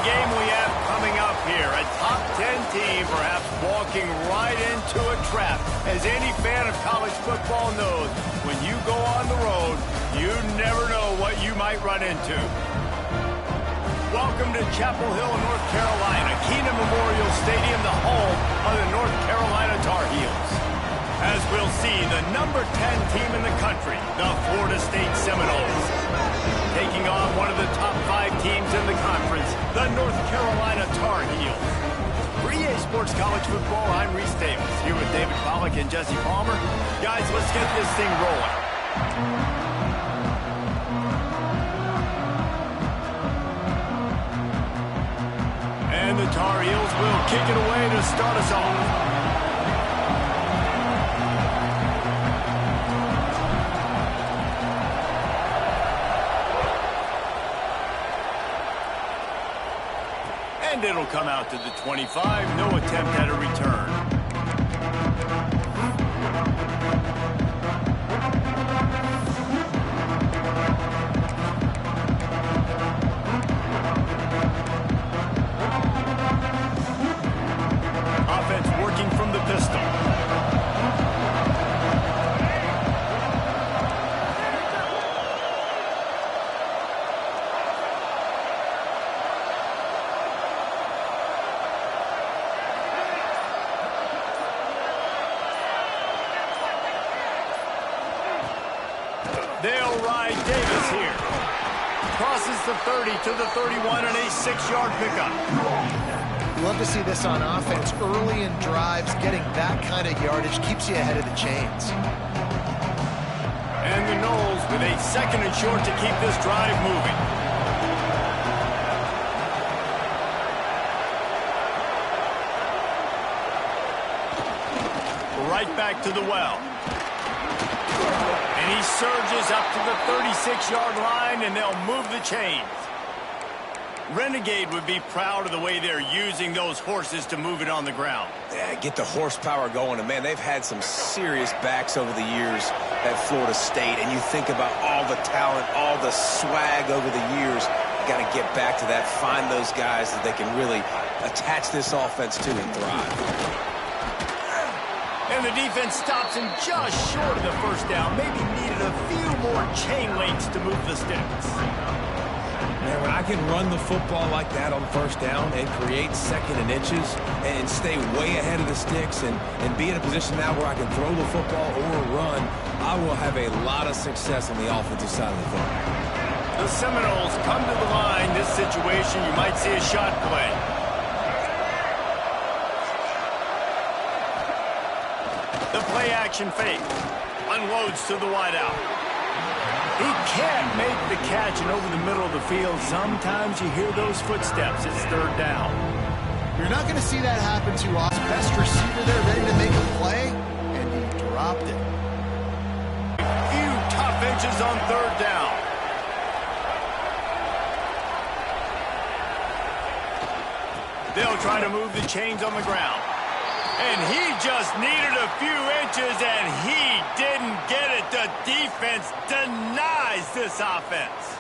the game we have coming up here. A top 10 team perhaps walking right into a trap. As any fan of college football knows, when you go on the road, you never know what you might run into. Welcome to Chapel Hill, North Carolina, Keenan Memorial Stadium, the home of the North Carolina Tar Heels. As we'll see, the number 10 team in the country, the Florida State Seminoles, taking on one of the top 5 teams in the conference, the North Carolina Tar Heels. For EA Sports College Football, I'm Reese Davis, here with David Pollack and Jesse Palmer. Guys, let's get this thing rolling. And the Tar Heels will kick it away to start us off. And it'll come out to the 25. No attempt at a return. Offense working from the pistol. They'll ride Davis here. Crosses the 30 to the 31 and a 6-yard pickup. Love to see this on offense. Early in drives, getting that kind of yardage keeps you ahead of the chains. And the Noles with a 2nd and short to keep this drive moving. Right back to the well. And he surges up to the 36-yard line, and they'll move the chains. Renegade would be proud of the way they're using those horses to move it on the ground. Yeah, get the horsepower going. And, man, they've had some serious backs over the years at Florida State. And you think about all the talent, all the swag over the years. You got to get back to that, find those guys that they can really attach this offense to and thrive. And the defense stops him just short of the first down. Maybe needed a few more chain links to move the sticks. Man, when I can run the football like that on first down and create 2nd and inches and stay way ahead of the sticks and be in a position now where I can throw the football or run, I will have a lot of success on the offensive side of the football. The Seminoles come to the line. This situation, you might see a shot play. The play-action fake. Unloads to the wideout. He can't make the catch, and over the middle of the field, sometimes you hear those footsteps. It's 3rd down. You're not going to see that happen too often. Best receiver there ready to make a play, and he dropped it. A few tough inches on 3rd down. They'll try to move the chains on the ground. And he just needed a few inches, and he didn't get it. The defense denies this offense.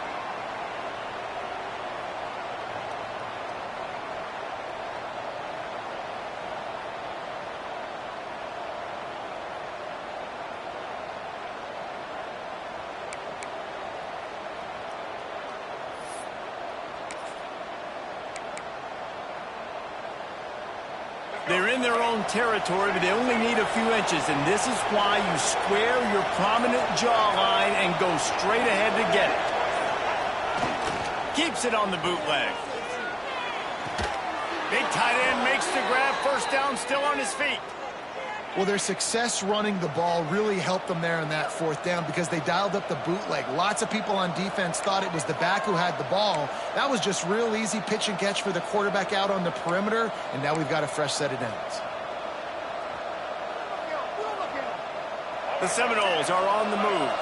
They're in their own territory, but they only need a few inches, and this is why you square your prominent jawline and go straight ahead to get it. Keeps it on the bootleg. Big tight end makes the grab. First down, still on his feet. Well, their success running the ball really helped them there on that 4th down because they dialed up the bootleg. Lots of people on defense thought it was the back who had the ball. That was just real easy pitch and catch for the quarterback out on the perimeter, and now we've got a fresh set of downs. The Seminoles are on the move.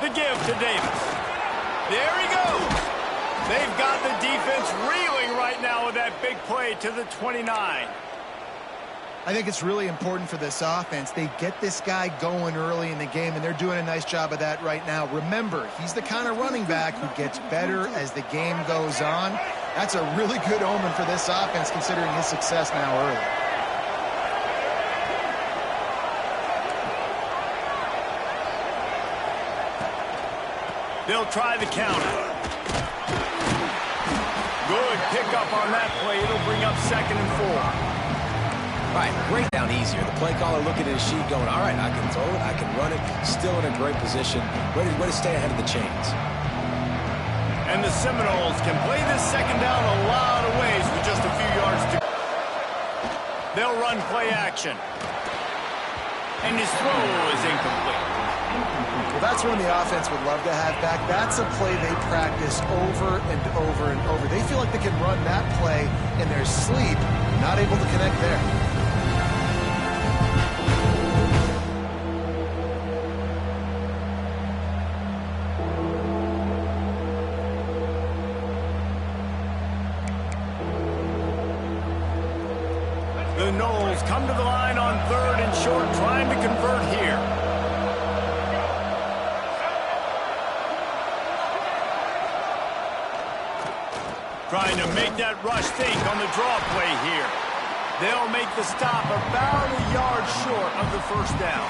The give to Davis. There he goes. They've got the defense reeling right now with that big play to the 29. I think it's really important for this offense. They get this guy going early in the game, and they're doing a nice job of that right now. Remember, he's the kind of running back who gets better as the game goes on. That's a really good omen for this offense, considering his success now early. They'll try the counter. Good pickup on that play. It'll bring up 2nd and 4. All right, break down easier. The play caller looking at his sheet going, all right, I can throw it, I can run it. Still in a great position. Ready to stay ahead of the chains. And the Seminoles can play this 2nd down a lot of ways with just a few yards to go. They'll run play action. And his throw is incomplete. Well, that's one the offense would love to have back. That's a play they practice over and over and over. They feel like they can run that play in their sleep, not able to connect there. The Noles come to the line on 3rd and short, trying to convert here. Trying to make that rush think on the draw play here. They'll make the stop about a yard short of the 1st down.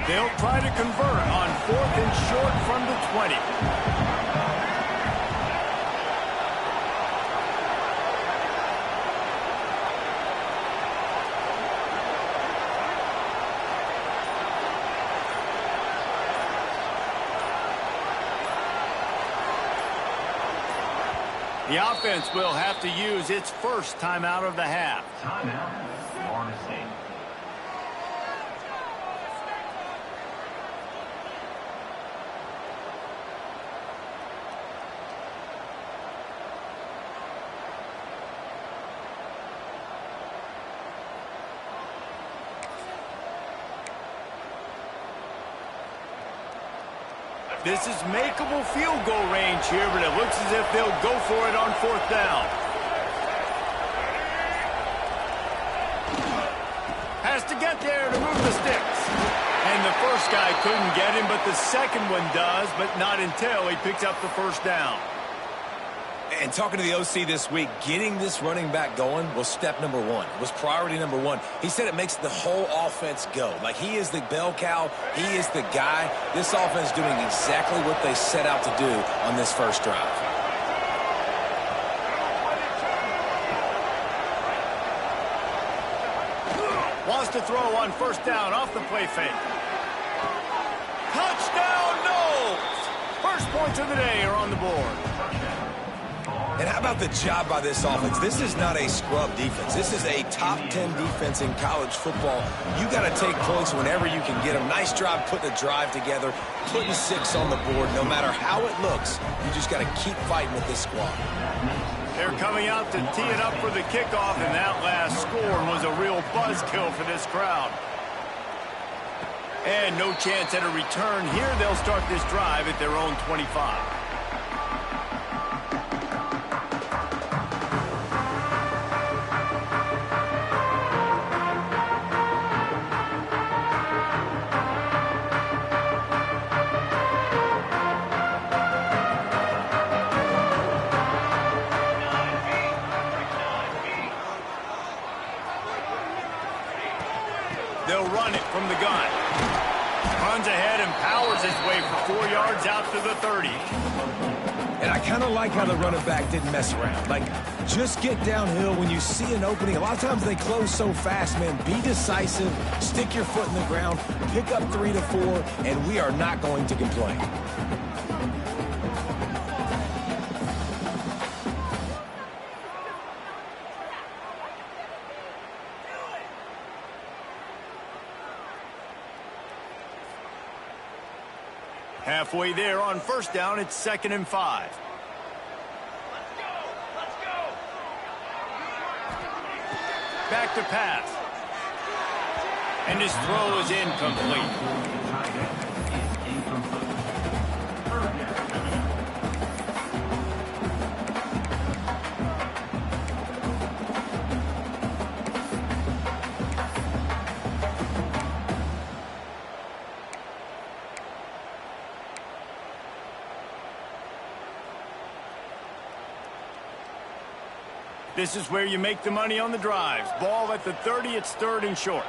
They'll try to convert on 4th and short from the 20. The offense will have to use its first timeout of the half. Timeout, Florida State. This is makeable field goal range here, but it looks as if they'll go for it on 4th down. Has to get there to move the sticks. And the first guy couldn't get him, but the second one does, but not until he picks up the 1st down. And talking to the OC this week, getting this running back going was step number 1. It was priority number 1. He said it makes the whole offense go. Like, he is the bell cow. He is the guy. This offense doing exactly what they set out to do on this first drive. Wants to throw on 1st down off the play fake. Touchdown, Noles! First points of the day are on the board. And how about the job by this offense? This is not a scrub defense. This is a top 10 defense in college football. You got to take points whenever you can get them. Nice job putting a drive together, putting 6 on the board. No matter how it looks, you just got to keep fighting with this squad. They're coming out to tee it up for the kickoff, and that last score was a real buzzkill for this crowd. And no chance at a return here. They'll start this drive at their own 25. They'll run it from the gun. Runs ahead and powers his way for 4 yards out to the 30. And I kind of like how the running back didn't mess around. Like, just get downhill when you see an opening. A lot of times they close so fast, man. Be decisive, stick your foot in the ground, pick up 3 to 4, and we are not going to complain. Halfway there on 1st down, it's 2nd and 5. Back to pass. And his throw is incomplete. This is where you make the money on the drives. Ball at the 30, it's 3rd and short.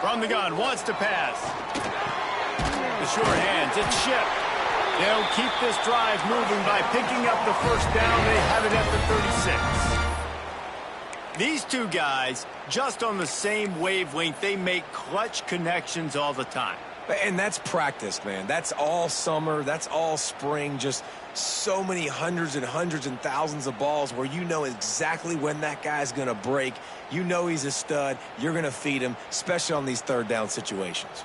From the gun, wants to pass. The sure hands, it's shipped. They'll keep this drive moving by picking up the first down. They have it at the 36. These two guys, just on the same wavelength, they make clutch connections all the time. And that's practice, man. That's all summer. That's all spring. Just so many hundreds and thousands of balls where you know exactly when that guy's going to break. You know he's a stud. You're going to feed him, especially on these 3rd down situations.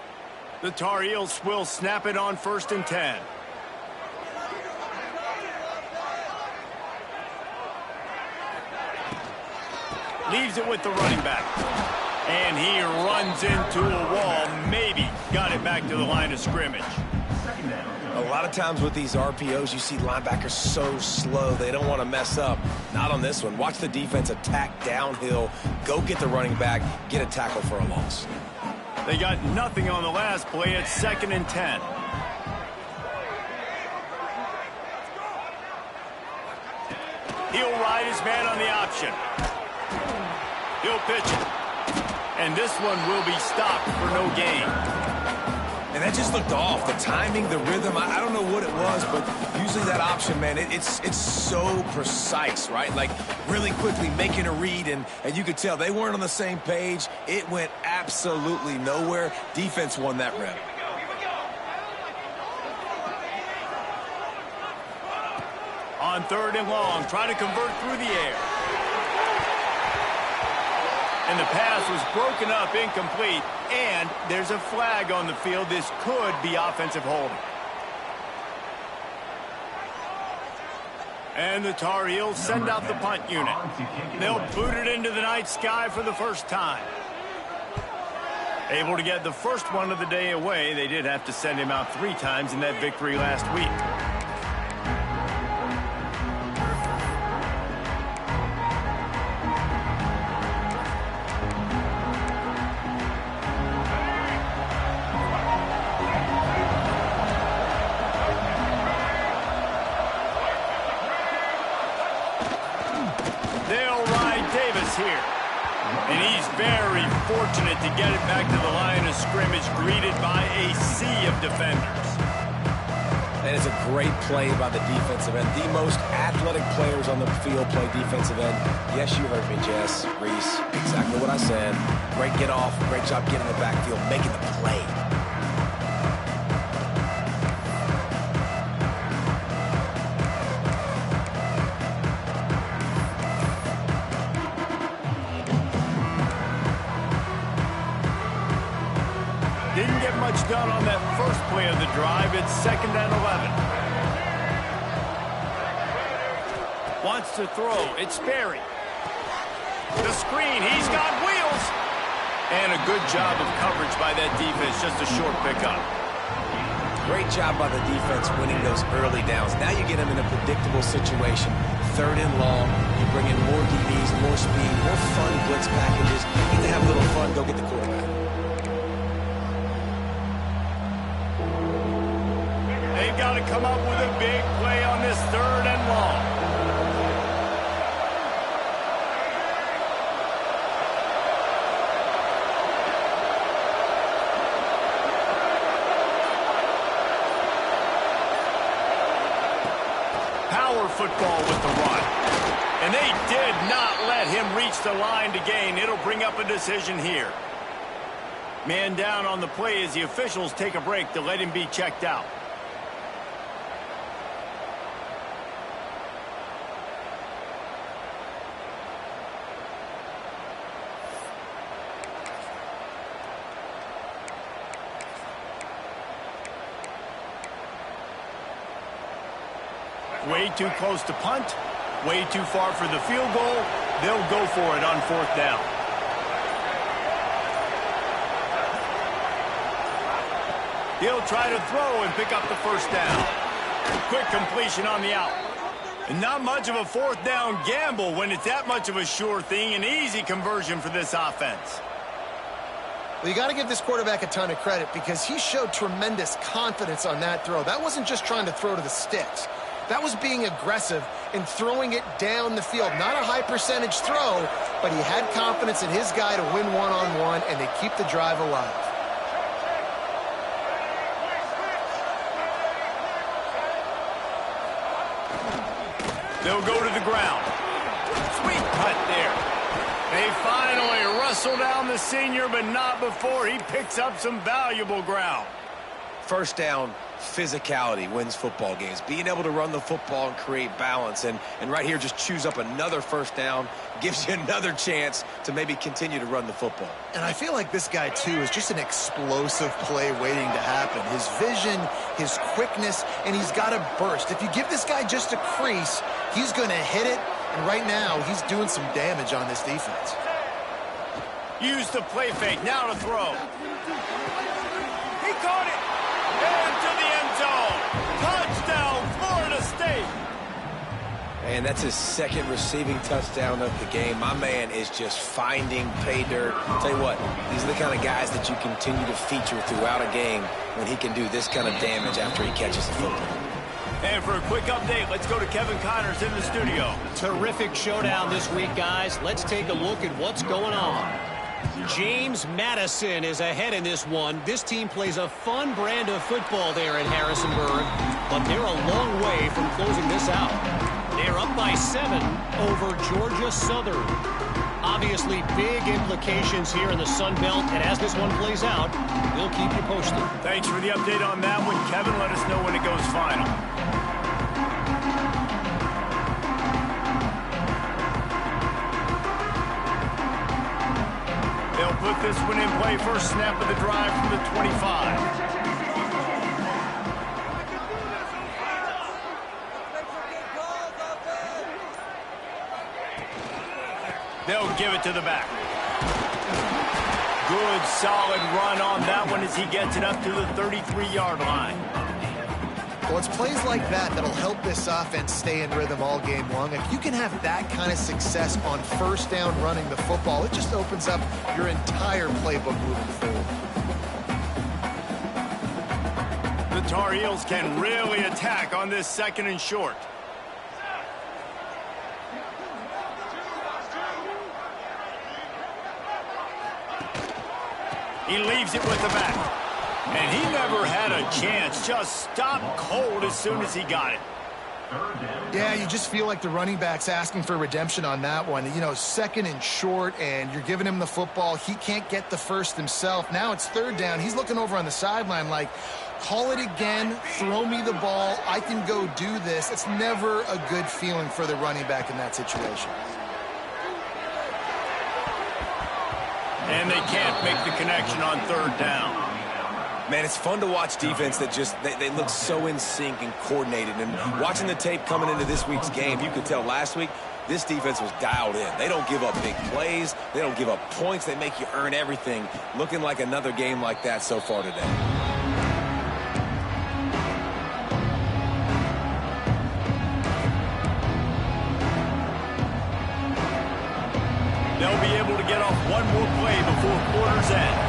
The Tar Heels will snap it on 1st and 10. Leaves it with the running back. And he runs into a wall. Maybe got it back to the line of scrimmage. A lot of times with these RPOs, you see linebackers so slow, they don't want to mess up. Not on this one. Watch the defense attack downhill, go get the running back, get a tackle for a loss. They got nothing on the last play. It's 2nd and 10. He'll ride his man on the option. He'll pitch it. And this one will be stopped for no gain. And that just looked off. The timing, the rhythm, I don't know what it was, but usually that option, man, it's so precise, right? Like really quickly making a read, and you could tell they weren't on the same page. It went absolutely nowhere. Defense won that rep. On 3rd and long, trying to convert through the air. And the pass was broken up, incomplete, and there's a flag on the field. This could be offensive holding. And the Tar Heels send out the punt unit. They'll boot it into the night sky for the first time. Able to get the first one of the day away. They did have to send him out 3 times in that victory last week. Here. And he's very fortunate to get it back to the line of scrimmage, greeted by a sea of defenders. That is a great play by the defensive end. The most athletic players on the field play defensive end. Yes, you heard me, Jess, Reese. Exactly what I said. Great get off, great job getting the backfield, making the play. Didn't get much done on that first play of the drive. It's 2nd and 11. Wants to throw. It's Sperry. The screen. He's got wheels. And a good job of coverage by that defense. Just a short pickup. Great job by the defense winning those early downs. Now you get them in a predictable situation. 3rd and long. You bring in more DBs, more speed, more fun blitz packages. You get to have a little fun. Go get the quarterback. They've got to come up with a big play on this 3rd and long. Power football with the run. And they did not let him reach the line to gain. It'll bring up a decision here. Man down on the play as the officials take a break to let him be checked out. Way too close to punt, way too far for the field goal. They'll go for it on 4th down. He'll try to throw and pick up the 1st down. Quick completion on the out. And not much of a 4th down gamble when it's that much of a sure thing. An easy conversion for this offense. Well, you got to give this quarterback a ton of credit because he showed tremendous confidence on that throw. That wasn't just trying to throw to the sticks. That was being aggressive and throwing it down the field. Not a high percentage throw, but he had confidence in his guy to win one-on-one, and they keep the drive alive. They'll go to the ground. Sweet cut there. They finally wrestle down the senior, but not before he picks up some valuable ground. 1st down, physicality wins football games. Being able to run the football and create balance. And right here, just choose up another 1st down. Gives you another chance to maybe continue to run the football. And I feel like this guy, too, is just an explosive play waiting to happen. His vision, his quickness, and he's got a burst. If you give this guy just a crease, he's going to hit it. And right now, he's doing some damage on this defense. Use the play fake. Now to throw. He caught it. Into the end zone. Touchdown, Florida State. And that's his 2nd receiving touchdown of the game. My man is just finding pay dirt. Tell you what, these are the kind of guys that you continue to feature throughout a game when he can do this kind of damage after he catches the football. And for a quick update, let's go to Kevin Connors in the studio. Terrific showdown this week, guys. Let's take a look at what's going on. James Madison is ahead in this one. This team plays a fun brand of football there in Harrisonburg, but they're a long way from closing this out. They're up by 7 over Georgia Southern. Obviously, big implications here in the Sun Belt, and as this one plays out, we'll keep you posted. Thanks for the update on that one, Kevin. Let us know when it goes final. They'll put this one in play. First snap of the drive from the 25. They'll give it to the back. Good, solid run on that one as he gets it up to the 33-yard line. Well, it's plays like that that'll help this offense stay in rhythm all game long. If you can have that kind of success on 1st down running the football, it just opens up your entire playbook moving forward. The Tar Heels can really attack on this 2nd and short. He leaves it with the back. And he never had a chance. Just stopped cold as soon as he got it. Yeah, you just feel like the running back's asking for redemption on that one. You know, 2nd and short, and you're giving him the football. He can't get the first himself. Now it's 3rd down. He's looking over on the sideline like, call it again, throw me the ball, I can go do this. It's never a good feeling for the running back in that situation. And they can't make the connection on 3rd down. Man, it's fun to watch defense that just, they look so in sync and coordinated. And watching the tape coming into this week's game, you could tell last week, this defense was dialed in. They don't give up big plays. They don't give up points. They make you earn everything. Looking like another game like that so far today. They'll be able to get off one more play before quarter's end.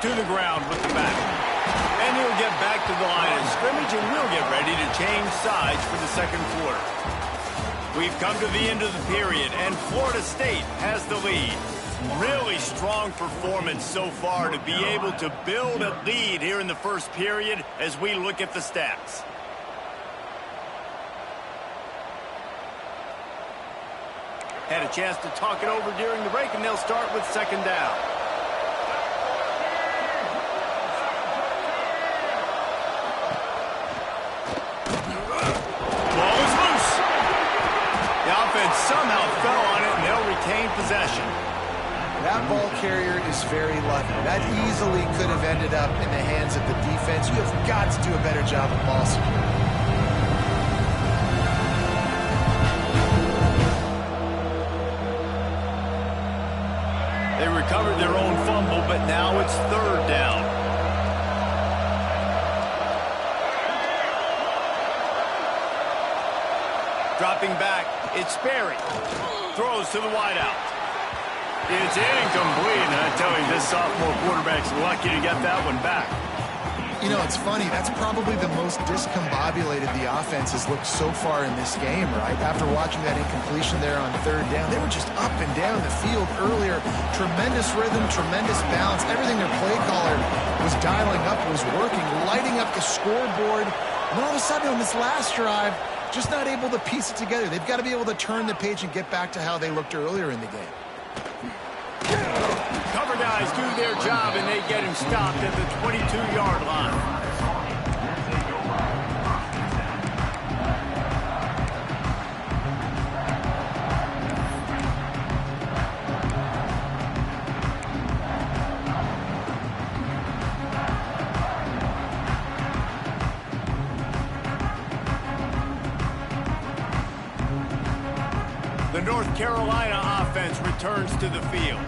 To the ground with the back. And he'll get back to the line of scrimmage, and we'll get ready to change sides for the 2nd quarter. We've come to the end of the period, and Florida State has the lead. Really strong performance so far to be able to build a lead here in the 1st period as we look at the stats. Had a chance to talk it over during the break, and they'll start with 2nd down. Ball is loose. The offense somehow fell on it, and they'll retain possession. that ball carrier is very lucky. That easily could have ended up in the hands of the defense. You have got to do a better job of ball security. They recovered their own fumble, but now it's third down. Dropping back, it's Sperry. Throws to the wideout. It's incomplete, and I tell you, this sophomore quarterback's lucky to get that one back. You know, it's funny. That's probably the most discombobulated the offense has looked so far in this game, right? After watching that incompletion there on third down, they were just up and down the field earlier. Tremendous rhythm, tremendous balance. Everything their play caller was dialing up was working, lighting up the scoreboard. And all of a sudden on this last drive, just not able to piece it together. They've got to be able to turn the page and get back to how they looked earlier in the game. Cover guys do their job, and they get him stopped at the 22-yard line. The North Carolina offense returns to the field.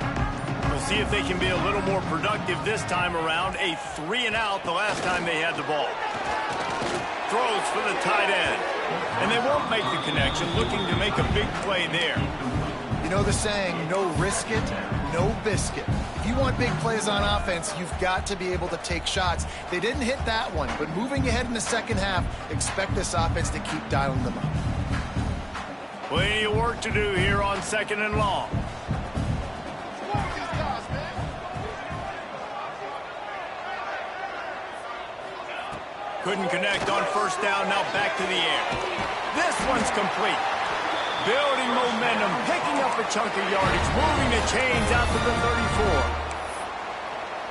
We'll see if they can be a little more productive this time around. A 3-and-out the last time they had the ball. Throws for the tight end. And they won't make the connection, looking to make a big play there. You know the saying, no risk it, no biscuit. If you want big plays on offense, you've got to be able to take shots. They didn't hit that one, but moving ahead in the second half, expect this offense to keep dialing them up. Plenty of work to do here on second and long. Couldn't connect on first down, now back to the air. This one's complete. Building momentum, picking up a chunk of yardage, moving the chains out to the 34.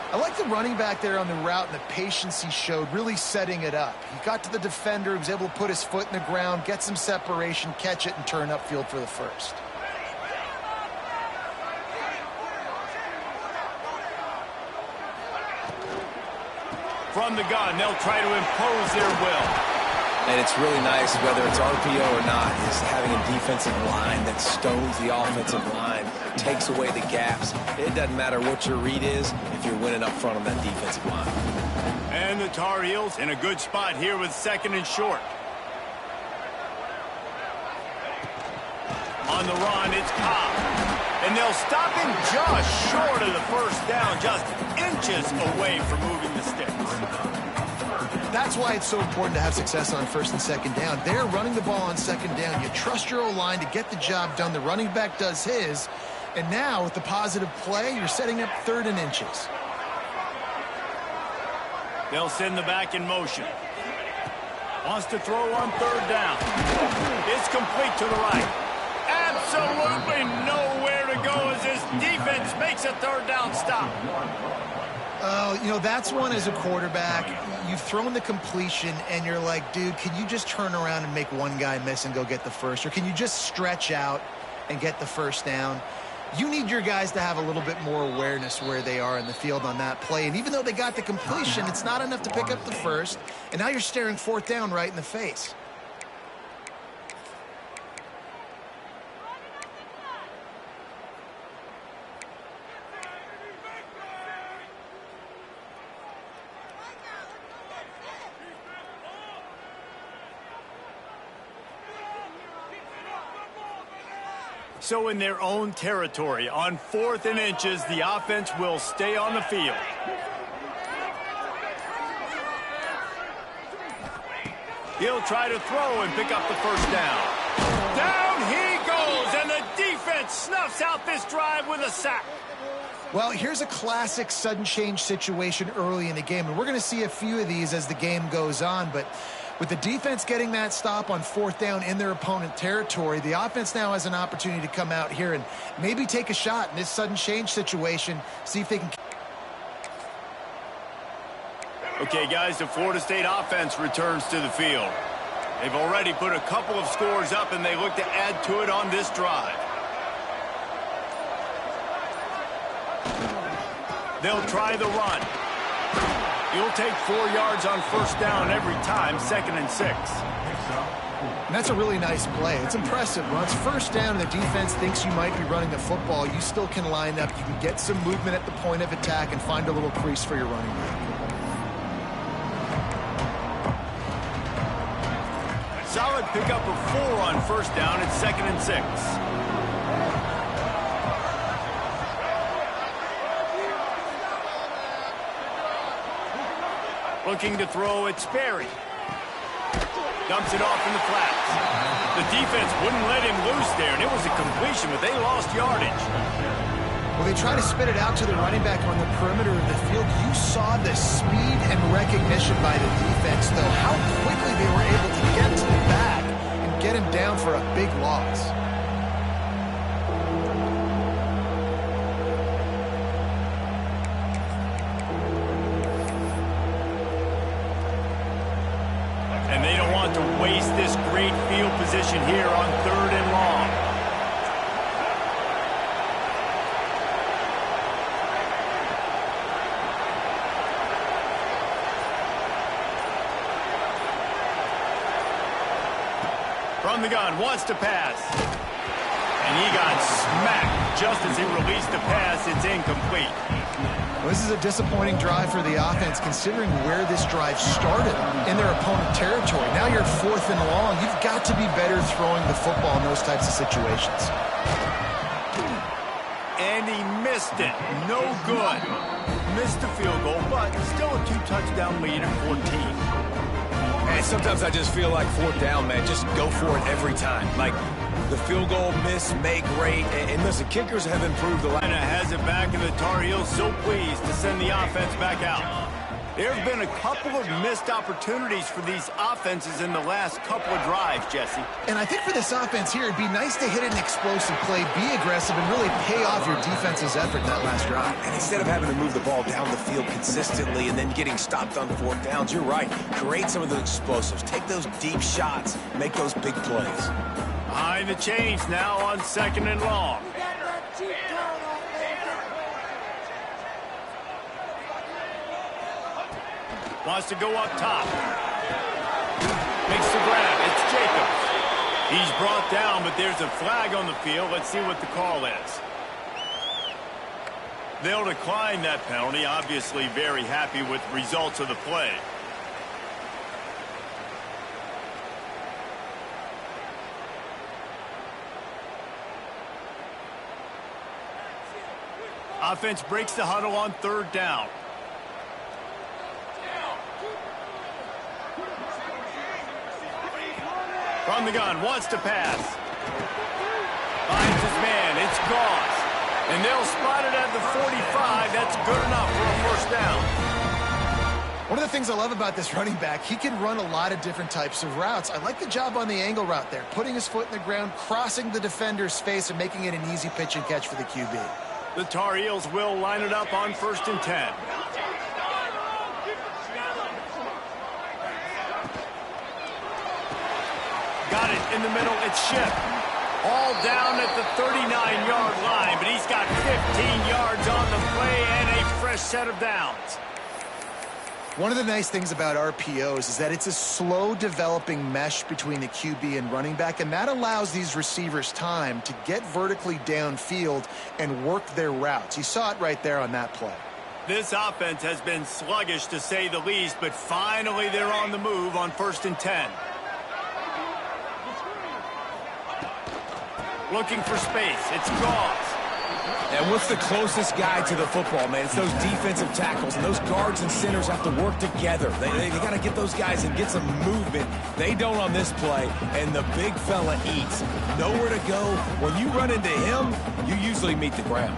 I like the running back there on the route and the patience he showed, really setting it up. He got to the defender, he was able to put his foot in the ground, get some separation, catch it, and turn upfield for the first. From the gun, they'll try to impose their will. And it's really nice, whether it's RPO or not, is having a defensive line that stones the offensive line, takes away the gaps. It doesn't matter what your read is if you're winning up front on that defensive line. And the Tar Heels in a good spot here with second and short. On the run, it's Cobb. And they'll stop him just short of the first down, just inches away from moving the sticks. That's why it's so important to have success on first and second down. They're running the ball on second down. You trust your O-line to get the job done. The running back does his. And now, with the positive play, you're setting up third and inches. They'll send the back in motion. Wants to throw on third down. It's complete to the right. Absolutely nowhere to go as this defense makes a third down stop. Oh, you know, that's one as a quarterback. You've thrown the completion, and you're like, dude, can you just turn around and make one guy miss and go get the first? Or can you just stretch out and get the first down? You need your guys to have a little bit more awareness where they are in the field on that play. And even though they got the completion, it's not enough to pick up the first. And now you're staring fourth down right in the face. So in their own territory, on 4th and inches, the offense will stay on the field. He'll try to throw and pick up the first down. Down he goes, and the defense snuffs out this drive with a sack. Well, here's a classic sudden change situation early in the game, and we're going to see a few of these as the game goes on, but with the defense getting that stop on 4th down in their opponent territory, the offense now has an opportunity to come out here and maybe take a shot in this sudden change situation, see if they can. Okay, guys, the Florida State offense returns to the field. They've already put a couple of scores up, and they look to add to it on this drive. They'll try the run. You'll take 4 yards on first down every time, 2nd and 6. And that's a really nice play. It's impressive. When it's first down and the defense thinks you might be running the football, you still can line up. You can get some movement at the point of attack and find a little crease for your running back. Solid pickup of 4 on first down at 2nd and 6. Looking to throw, it's Sperry. Dumps it off in the flats. The defense wouldn't let him loose there, and it was a completion, but they lost yardage. Well, they try to spit it out to the running back on the perimeter of the field. You saw the speed and recognition by the defense, though, how quickly they were able to get to the back and get him down for a big loss. And they don't want to waste this great field position here on 3rd and long. From the gun, wants to pass. And he got smacked just as he released the pass. It's incomplete. Well, this is a disappointing drive for the offense, considering where this drive started in their opponent territory. Now you're 4th and long. You've got to be better throwing the football in those types of situations. And he missed it. No good. Missed the field goal, but still a 2-touchdown lead at 14. And sometimes I just feel like 4th down, man. Just go for it every time. Like the field goal miss, make great. And listen, kickers have improved a lot. Has it back, and the Tar Heels so pleased to send the offense back out. There have been a couple of missed opportunities for these offenses in the last couple of drives, Jesse. And I think for this offense here, it'd be nice to hit an explosive play, be aggressive, and really pay off your defense's effort that last drive. And instead of having to move the ball down the field consistently and then getting stopped on 4th downs, you're right. Create some of those explosives. Take those deep shots. Make those big plays. Behind the chains now on 2nd and long. Wants to go up top. Makes the grab. It's Jacobs. He's brought down, but there's a flag on the field. Let's see what the call is. They'll decline that penalty. Obviously very happy with the results of the play. Offense breaks the huddle on 3rd down. From the gun, wants to pass. Finds his man, it's Gauze. And they'll spot it at the 45. That's good enough for a first down. One of the things I love about this running back, he can run a lot of different types of routes. I like the job on the angle route there, putting his foot in the ground, crossing the defender's face, and making it an easy pitch and catch for the QB. The Tar Heels will line it up on 1st and 10. Got it in the middle. It's Schiff. All down at the 39-yard line, but he's got 15 yards on the play and a fresh set of downs. One of the nice things about RPOs is that it's a slow developing mesh between the QB and running back, and that allows these receivers time to get vertically downfield and work their routes. You saw it right there on that play. This offense has been sluggish to say the least, but finally they're on the move on 1st and 10. Looking for space. It's Gauze. And what's the closest guy to the football, man? It's those defensive tackles, and those guards and centers have to work together. They got to get those guys and get some movement. They don't on this play, and the big fella eats. Nowhere to go. When you run into him, you usually meet the ground.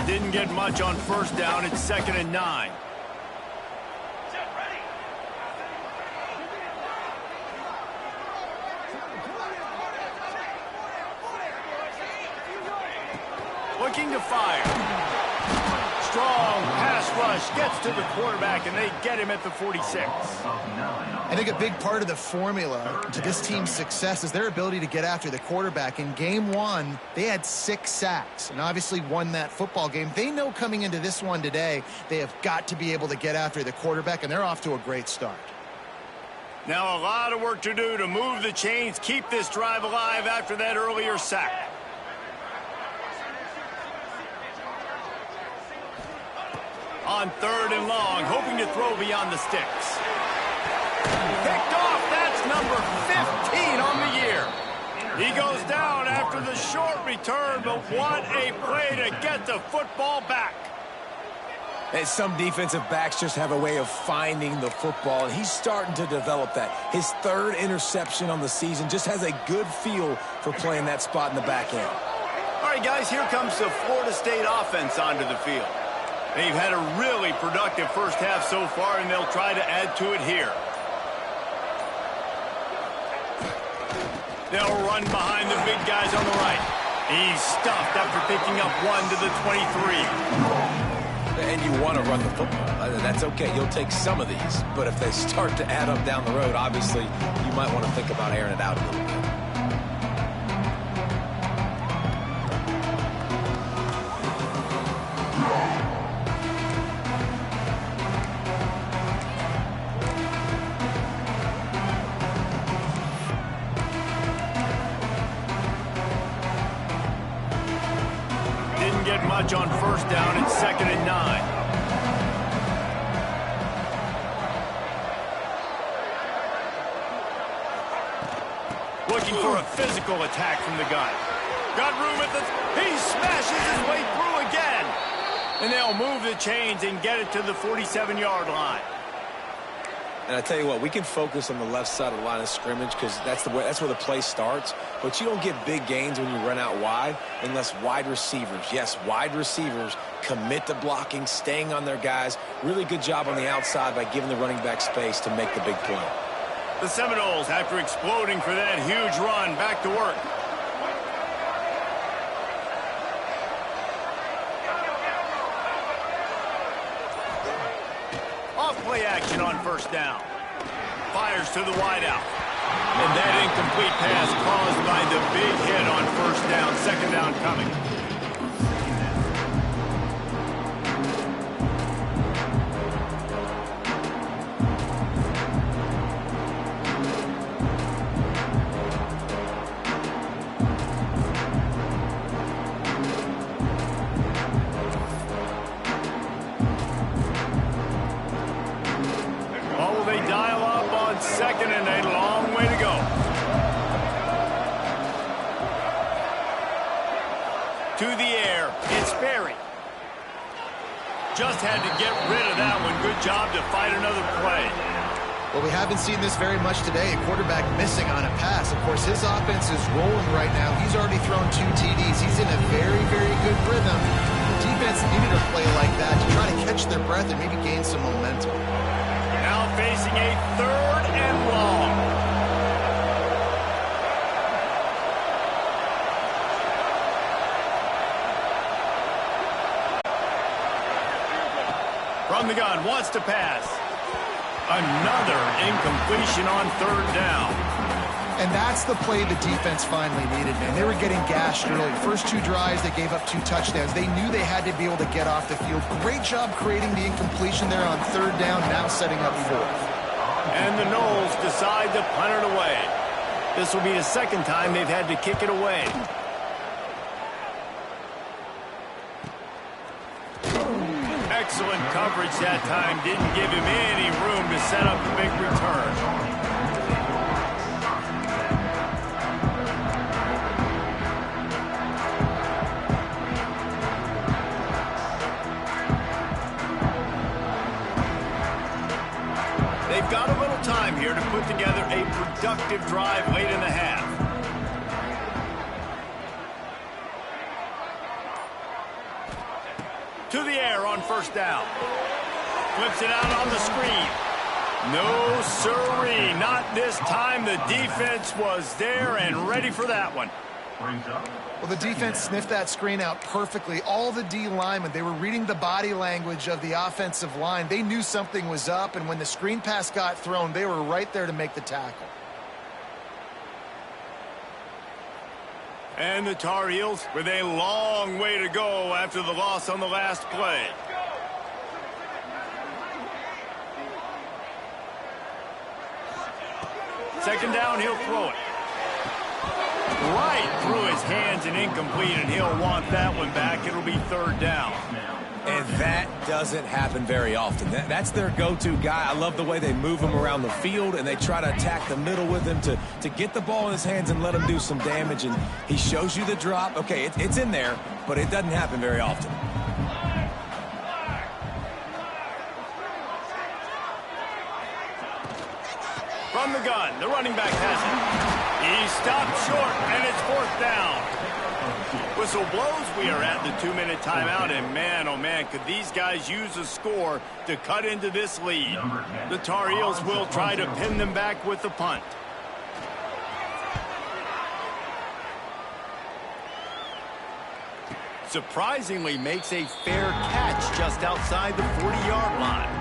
Didn't get much on 1st down. It's 2nd and 9. Looking to fire. Strong pass rush gets to the quarterback, and they get him at the 46. I think a big part of the formula to this team's success is their ability to get after the quarterback. In game one, they had 6 sacks and obviously won that football game. They know coming into this one today, they have got to be able to get after the quarterback, and they're off to a great start. Now a lot of work to do to move the chains, keep this drive alive after that earlier sack. On 3rd and long, hoping to throw beyond the sticks. Picked off, that's number 15 on the year. He goes down after the short return, but what a play to get the football back. And some defensive backs just have a way of finding the football, and he's starting to develop that. His 3rd interception on the season, just has a good feel for playing that spot in the back end. All right, guys, here comes the Florida State offense onto the field. They've had a really productive first half so far, and they'll try to add to it here. They'll run behind the big guys on the right. He's stuffed after picking up 1 to the 23. And you want to run the football. That's okay. You'll take some of these. But if they start to add up down the road, obviously, you might want to think about airing it out a little bit. Get much on 1st down. It's 2nd and 9. Looking for a physical attack from the gun. Got room at the... He smashes his way through again. And they'll move the chains and get it to the 47-yard line. And I tell you what, we can focus on the left side of the line of scrimmage because that's where the play starts. But you don't get big gains when you run out wide unless wide receivers, yes, wide receivers, commit to blocking, staying on their guys. Really good job on the outside by giving the running back space to make the big play. The Seminoles, after exploding for that huge run, back to work. Off-play action on 1st down. Fires to the wideout. And that incomplete pass caused by the big hit on 1st down. 2nd down coming. Dial up on 2nd and a long way to go. To the air, it's Berry. Just had to get rid of that one. Good job to fight another play. Well, we haven't seen this very much today. A quarterback missing on a pass. Of course, his offense is rolling right now. He's already thrown 2 TDs. He's in a very, very good rhythm. The defense needed a play like that to try to catch their breath and maybe gain some momentum. Now facing a 3rd and long. From the gun, wants to pass. Another incompletion on 3rd down. And that's the play the defense finally needed, man. They were getting gashed early. First 2 drives, they gave up 2 touchdowns. They knew they had to be able to get off the field. Great job creating the incompletion there on 3rd down, now setting up 4th. And the Noles decide to punt it away. This will be the 2nd time they've had to kick it away. Excellent coverage that time. Didn't give him any room to set up the big return. They've got a little time here to put together a productive drive late in the half. To the air on 1st down. Flips it out on the screen. No siree, not this time. The defense was there and ready for that one. Brings up. Well, the defense sniffed that screen out perfectly. All the D linemen, they were reading the body language of the offensive line. They knew something was up, and when the screen pass got thrown, they were right there to make the tackle. And the Tar Heels with a long way to go after the loss on the last play. Second down, he'll throw it. Right through his hands and incomplete, and he'll want that one back. It'll be third down. And that doesn't happen very often. That's their go-to guy. I love the way they move him around the field, and they try to attack the middle with him to get the ball in his hands and let him do some damage. And he shows you the drop. Okay, it's in there, but it doesn't happen very often. From the gun, the running back has it. He stopped short, and it's fourth down. Whistle blows. We are at the 2-minute timeout, and man, oh man, could these guys use a score to cut into this lead. The Tar Heels will try to pin them back with the punt. Surprisingly makes a fair catch just outside the 40-yard line.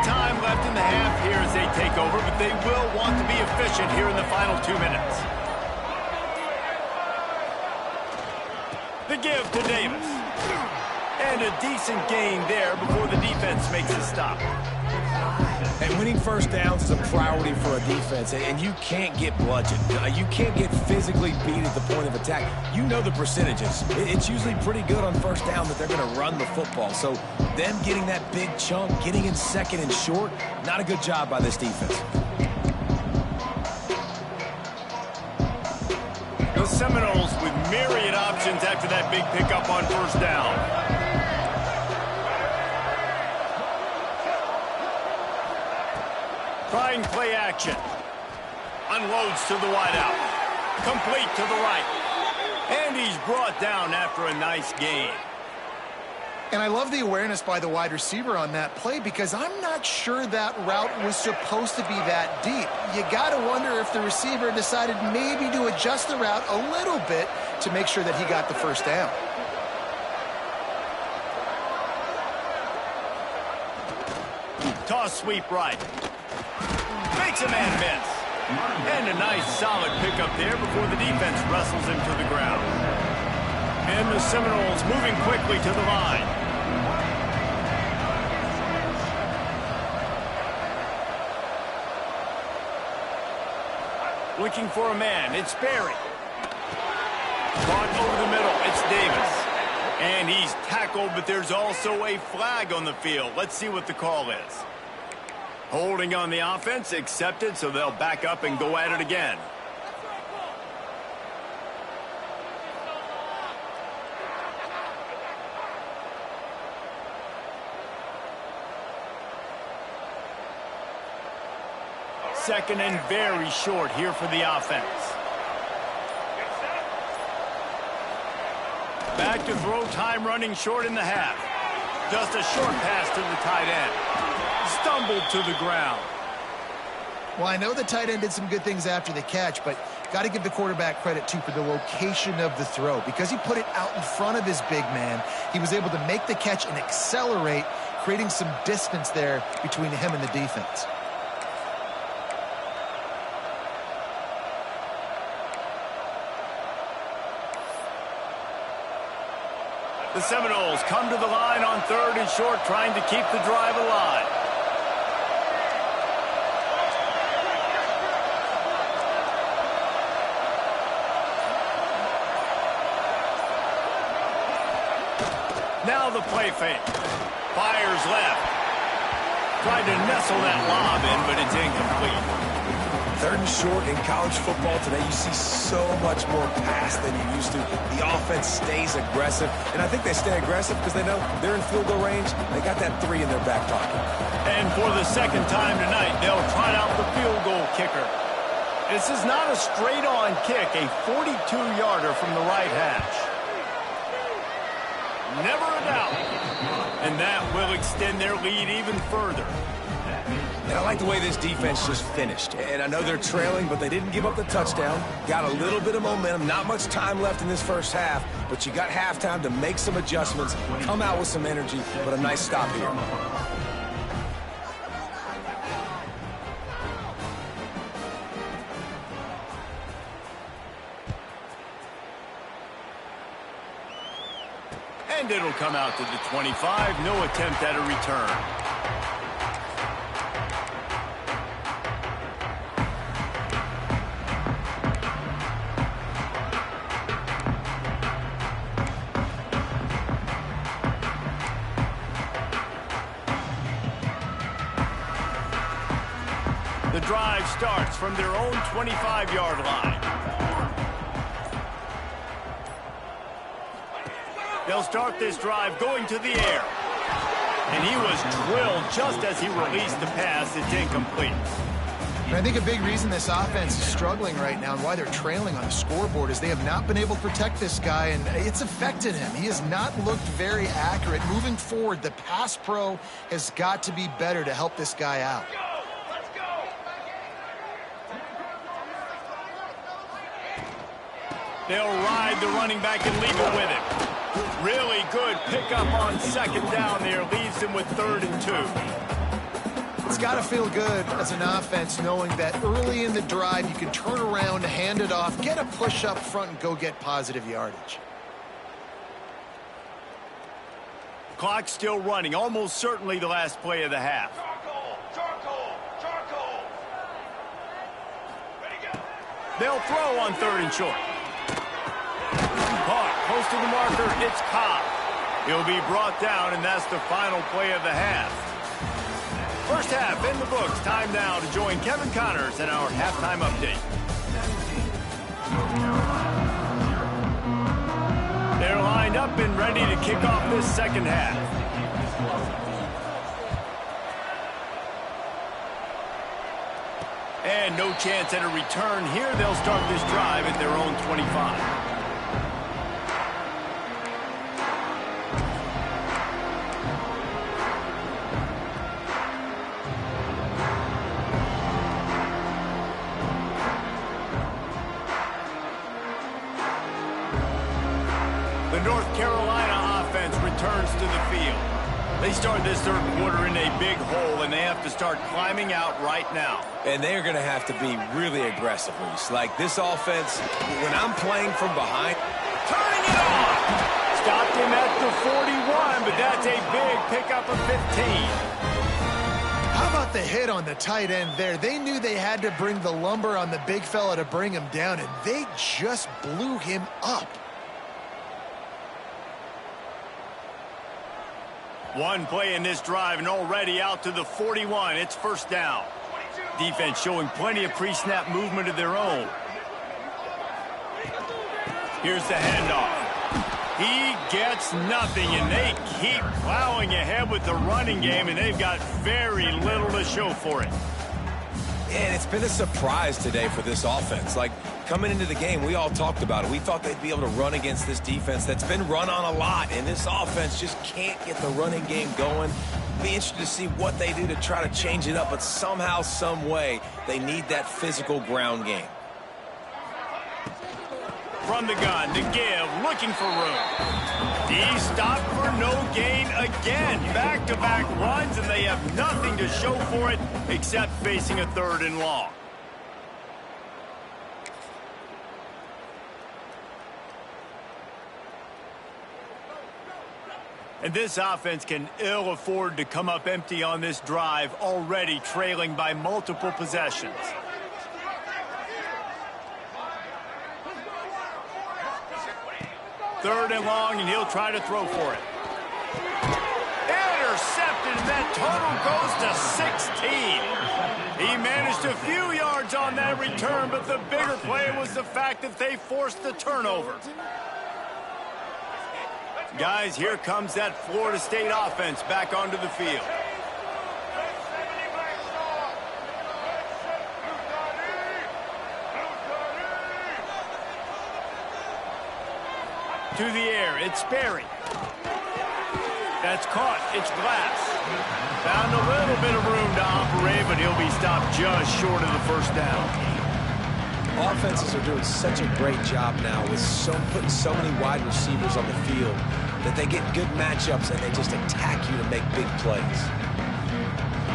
Time left in the half here as they take over, but they will want to be efficient here in the final 2 minutes. The give to Davis. And a decent gain there before the defense makes a stop. And winning first downs is a priority for a defense, and you can't get bludgeoned. You can't get physically beat at the point of attack. You know the percentages. It's usually pretty good on first down that they're going to run the football. So them getting that big chunk, getting in second and short, not a good job by this defense. The Seminoles with myriad options after that big pickup on first down. Trying play action. Unloads to the wideout. Complete to the right. And he's brought down after a nice gain. And I love the awareness by the wide receiver on that play because I'm not sure that route was supposed to be that deep. You got to wonder if the receiver decided maybe to adjust the route a little bit to make sure that he got the first down. Toss sweep right. Makes a man miss. And a nice solid pickup there before the defense wrestles him to the ground. And the Seminoles moving quickly to the line. Looking for a man. It's Berry. Caught over the middle. It's Davis. And he's tackled, but there's also a flag on the field. Let's see what the call is. Holding on the offense, accepted, so they'll back up and go at it again. Second and very short here for the offense. Back to throw, time running short in the half. Just a short pass to the tight end. Stumbled to the ground. Well, I know the tight end did some good things after the catch, but got to give the quarterback credit, too, for the location of the throw. Because he put it out in front of his big man, he was able to make the catch and accelerate, creating some distance there between him and the defense. The Seminoles come to the line on third and short, trying to keep the drive alive. Now the play fake. Fires left. Tried to nestle that lob in, but it's incomplete. 3rd and short in college football today, you see so much more pass than you used to. The offense stays aggressive, and I think they stay aggressive because they know they're in field goal range. They got that 3 in their back pocket. And for the 2nd time tonight, they'll try out the field goal kicker. This is not a straight-on kick, a 42-yarder from the right hash. Never a doubt. And that will extend their lead even further. And I like the way this defense just finished. And I know they're trailing, but they didn't give up the touchdown. Got a little bit of momentum. Not much time left in this first half, but you got halftime to make some adjustments, come out with some energy, but a nice stop here. And it'll come out to the 25. No attempt at a return. The drive starts from their own 25-yard line. They'll start this drive going to the air. And he was drilled just as he released the pass. It's incomplete. And I think a big reason this offense is struggling right now and why they're trailing on the scoreboard is they have not been able to protect this guy, and it's affected him. He has not looked very accurate. Moving forward, the pass pro has got to be better to help this guy out. They'll ride the running back and leave it with him. Really good pickup on 2nd down there. Leaves him with 3rd and 2. It's got to feel good as an offense knowing that early in the drive you can turn around, hand it off, get a push up front, and go get positive yardage. Clock still running. Almost certainly the last play of the half. They'll throw on 3rd and short. Caught, close to the marker, it's Cobb. He'll be brought down, and that's the final play of the half. First half in the books. Time now to join Kevin Connors in our halftime update. They're lined up and ready to kick off this 2nd half. And no chance at a return here. They'll start this drive at their own 25. The North Carolina offense returns to the field. They start this 3rd quarter in a big hole, and they have to start climbing out right now. And they're going to have to be really aggressive, Reese. Like this offense, when I'm playing from behind, Turning it on! Stopped him at the 41, but that's a big pickup of 15. How about the hit on the tight end there? They knew they had to bring the lumber on the big fella to bring him down, and they just blew him up. One play in this drive and already out to the 41. It's 1st down. Defense showing plenty of pre-snap movement of their own. Here's the handoff. He gets nothing, and they keep plowing ahead with the running game, and they've got very little to show for it. And it's been a surprise today for this offense. Like, coming into the game, we all talked about it. We thought they'd be able to run against this defense that's been run on a lot, and this offense just can't get the running game going. Be interested to see what they do to try to change it up, but somehow, some way, they need that physical ground game. From the gun to give, looking for room. He stopped for no gain again. Back-to-back runs, and they have nothing to show for it except facing a 3rd and long. And this offense can ill afford to come up empty on this drive, already trailing by multiple possessions. Third and long, and he'll try to throw for it. Intercepted and that total goes to 16. He managed a few yards on that return, but the bigger play was the fact that they forced the turnover. Guys, here comes that Florida State offense back onto the field. To the air, it's Sperry. That's caught, it's Glass. Found a little bit of room to operate, but he'll be stopped just short of the first down. Offenses are doing such a great job now with putting so many wide receivers on the field that they get good matchups and they just attack you to make big plays.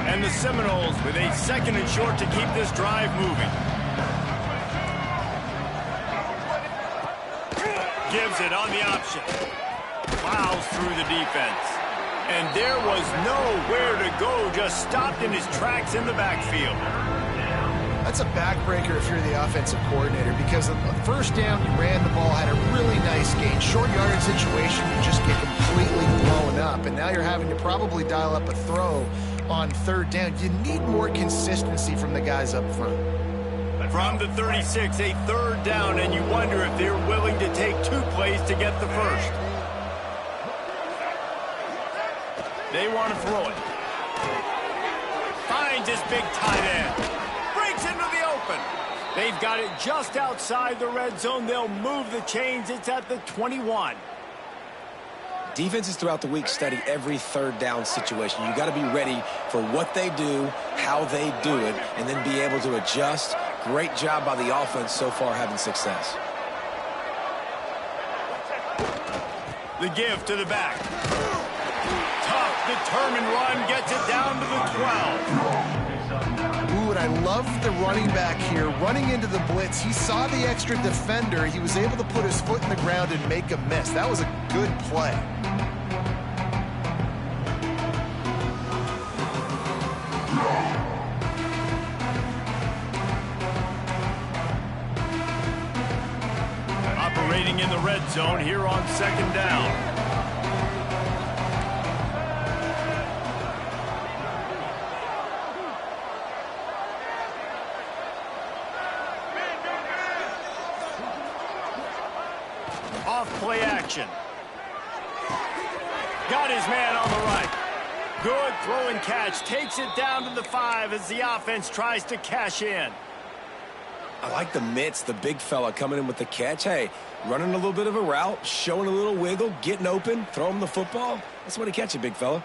And the Seminoles with a 2nd and short to keep this drive moving. Gives it on the option. Plows through the defense. And there was nowhere to go, just stopped in his tracks in the backfield. That's a backbreaker if you're the offensive coordinator, because on the first down, you ran the ball, had a really nice gain. Short yardage situation, you just get completely blown up. And now you're having to probably dial up a throw on 3rd down. You need more consistency from the guys up front. From the 36, a 3rd down, and you wonder if they're willing to take 2 plays to get the first. They want to throw it. Finds his big tight end. Breaks into the open. They've got it just outside the red zone. They'll move the chains. It's at the 21. Defenses throughout the week study every 3rd down situation. You got to be ready for what they do, how they do it, and then be able to adjust. Great job by the offense so far having success. The give to the back. Tough, determined run gets it down to the 12. Ooh, and I love the running back here. Running into the blitz, he saw the extra defender. He was able to put his foot in the ground and make a miss. That was a good play. Operating in the red zone here on 2nd down. Off play action. Got his man on the right. Good throw and catch. Takes it down to the 5 as the offense tries to cash in. I like the mitts, the big fella coming in with the catch. Hey, running a little bit of a route, showing a little wiggle, getting open, throw him the football. That's when he catch it, big fella.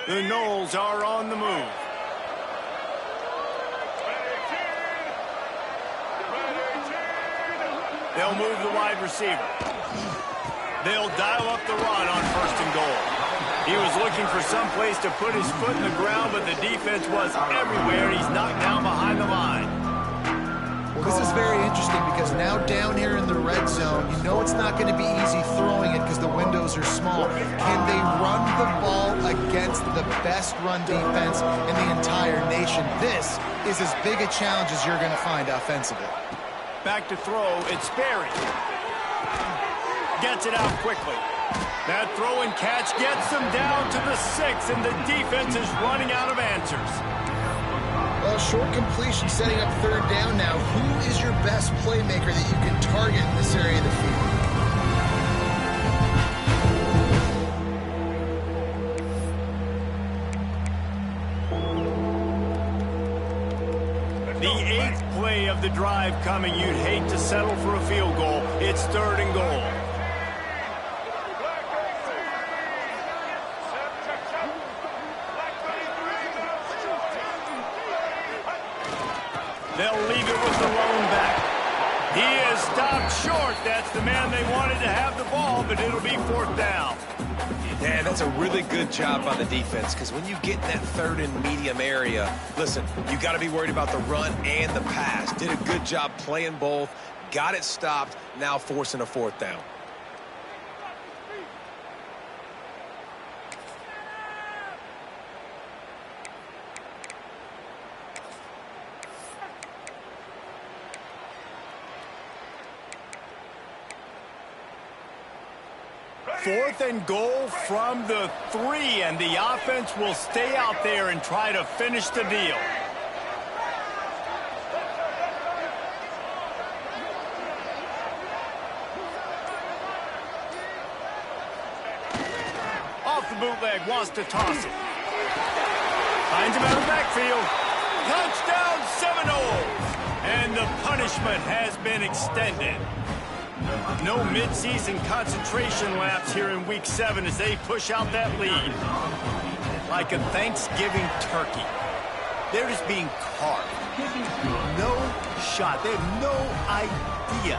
The Noles are on the move. They'll move the wide receiver. They'll dial up the run on 1st and goal. He was looking for some place to put his foot in the ground, but the defense was everywhere, and he's knocked down behind the line. Well, this is very interesting because now down here in the red zone, you know it's not going to be easy throwing it because the windows are small. Can they run the ball against the best run defense in the entire nation? This is as big a challenge as you're going to find offensively. Back to throw, it's Sperry. Gets it out quickly. That throw and catch gets them down to the 6, and the defense is running out of answers. Well, short completion setting up 3rd down now. Who is your best playmaker that you can target in this area of the field? The 8th play of the drive coming. You'd hate to settle for a field goal. It's 3rd and goal. They'll leave it with the lone back. He is stopped short. That's the man they wanted to have the ball, but it'll be 4th down. Yeah, that's a really good job by the defense because when you get in that 3rd and medium area, listen, you got to be worried about the run and the pass. Did a good job playing both, got it stopped, now forcing a 4th down. 4th and goal from the 3, and the offense will stay out there and try to finish the deal. Off the bootleg, wants to toss it. Finds him out of the backfield. Touchdown Seminoles! And the punishment has been extended. No mid-season concentration laps here in Week 7 as they push out that lead. Like a Thanksgiving turkey. They're just being carved. No shot. They have no idea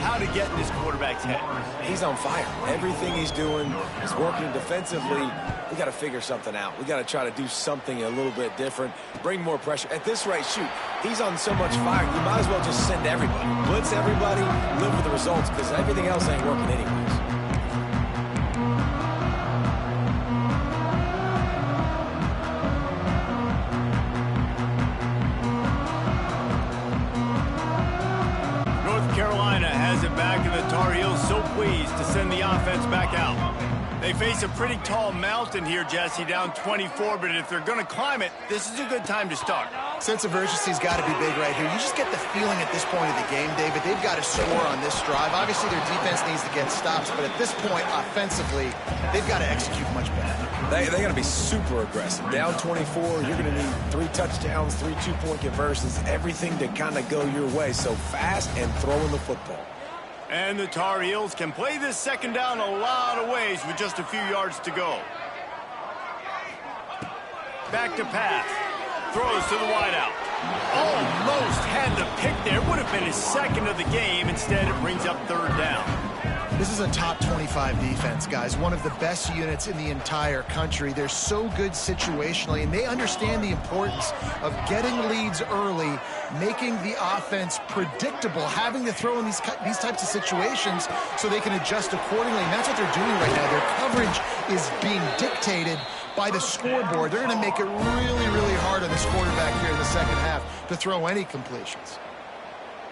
how to get in this quarterback's head. He's on fire. Everything he's doing is working defensively. We got to figure something out. We got to try to do something a little bit different. Bring more pressure. At this rate, shoot, he's on so much fire, you might as well just send everybody. Blitz everybody, live with the results, because everything else ain't working anyways. North Carolina has it back, and the Tar Heels so pleased to send the offense back out. They face a pretty tall mountain here, Jesse, down 24, but if they're going to climb it, this is a good time to start. Sense of urgency's got to be big right here. You just get the feeling at this point of the game, David, they've got to score on this drive. Obviously, their defense needs to get stops, but at this point, offensively, they've got to execute much better. They got to be super aggressive. Down 24, you're going to need 3 touchdowns, 3 two-point conversions, everything to kind of go your way. So fast and throwing the football. And the Tar Heels can play this second down a lot of ways with just a few yards to go. Back to pass. Throws to the wideout. Almost had the pick there. Would have been his second of the game. Instead, it brings up 3rd down. This is a top 25 defense, guys. One of the best units in the entire country. They're so good situationally, and they understand the importance of getting leads early, making the offense predictable, having to throw in these types of situations so they can adjust accordingly. And that's what they're doing right now. Their coverage is being dictated by the scoreboard. They're going to make it really, really hard on this quarterback here in the second half to throw any completions.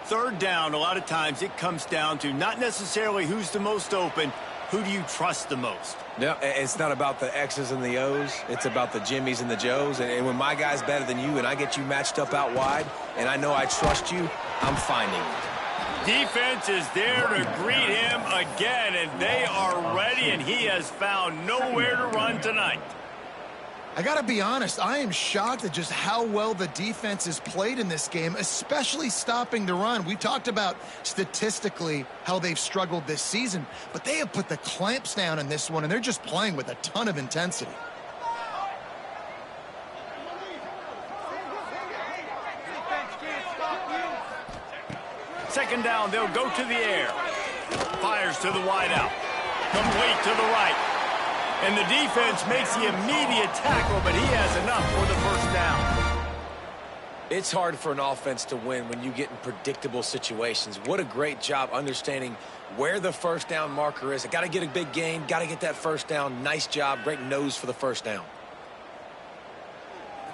3rd down, a lot of times it comes down to not necessarily who's the most open, who do you trust the most? Yeah, it's not about the X's and the O's. It's about the Jimmys and the Joes. And when my guy's better than you and I get you matched up out wide and I know I trust you, I'm finding it. Defense is there to greet him again, and they are ready, and he has found nowhere to run tonight. I got to be honest, I am shocked at just how well the defense has played in this game, especially stopping the run. We talked about statistically how they've struggled this season, but they have put the clamps down in this one, and they're just playing with a ton of intensity. Second down, they'll go to the air. Fires to the wideout. Complete to the right. And the defense makes the immediate tackle, but he has enough for the 1st down. It's hard for an offense to win when you get in predictable situations. What a great job understanding where the 1st down marker is. I got to get a big gain, got to get that 1st down. Nice job, great nose for the 1st down.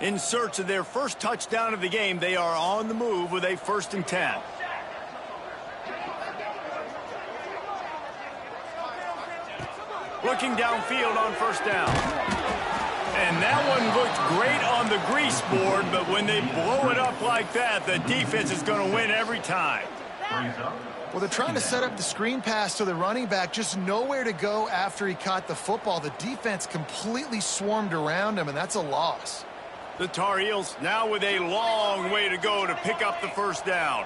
In search of their first touchdown of the game, they are on the move with a 1st and 10. Looking downfield on 1st down. And that one looked great on the grease board, but when they blow it up like that, the defense is going to win every time. Well, they're trying to set up the screen pass to the running back, just nowhere to go after he caught the football. The defense completely swarmed around him, and that's a loss. The Tar Heels now with a long way to go to pick up the 1st down.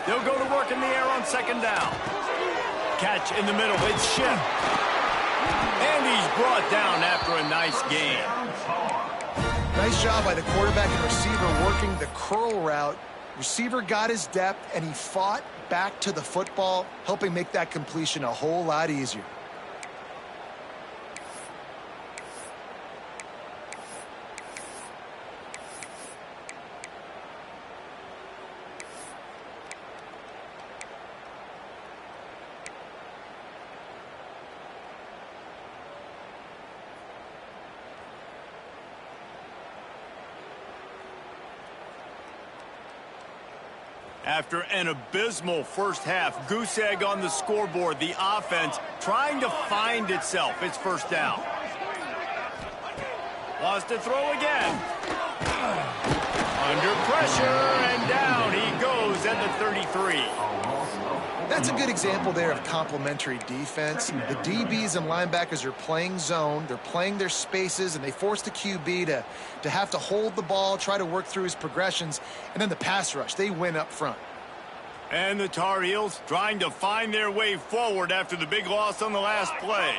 They'll go to work in the air on 2nd down. Catch in the middle. It's Schiff. And he's brought down after a nice gain. Nice job by the quarterback and receiver working the curl route. Receiver got his depth, and he fought back to the football, helping make that completion a whole lot easier. After an abysmal first half, goose egg on the scoreboard, the offense trying to find itself. It's first down. Wants to throw again. Under pressure, and down he goes at the 33. That's a good example there of complementary defense. The DBs and linebackers are playing zone, they're playing their spaces, and they force the QB to have to hold the ball, try to work through his progressions, and then the pass rush, they win up front. And the Tar Heels trying to find their way forward after the big loss on the last play.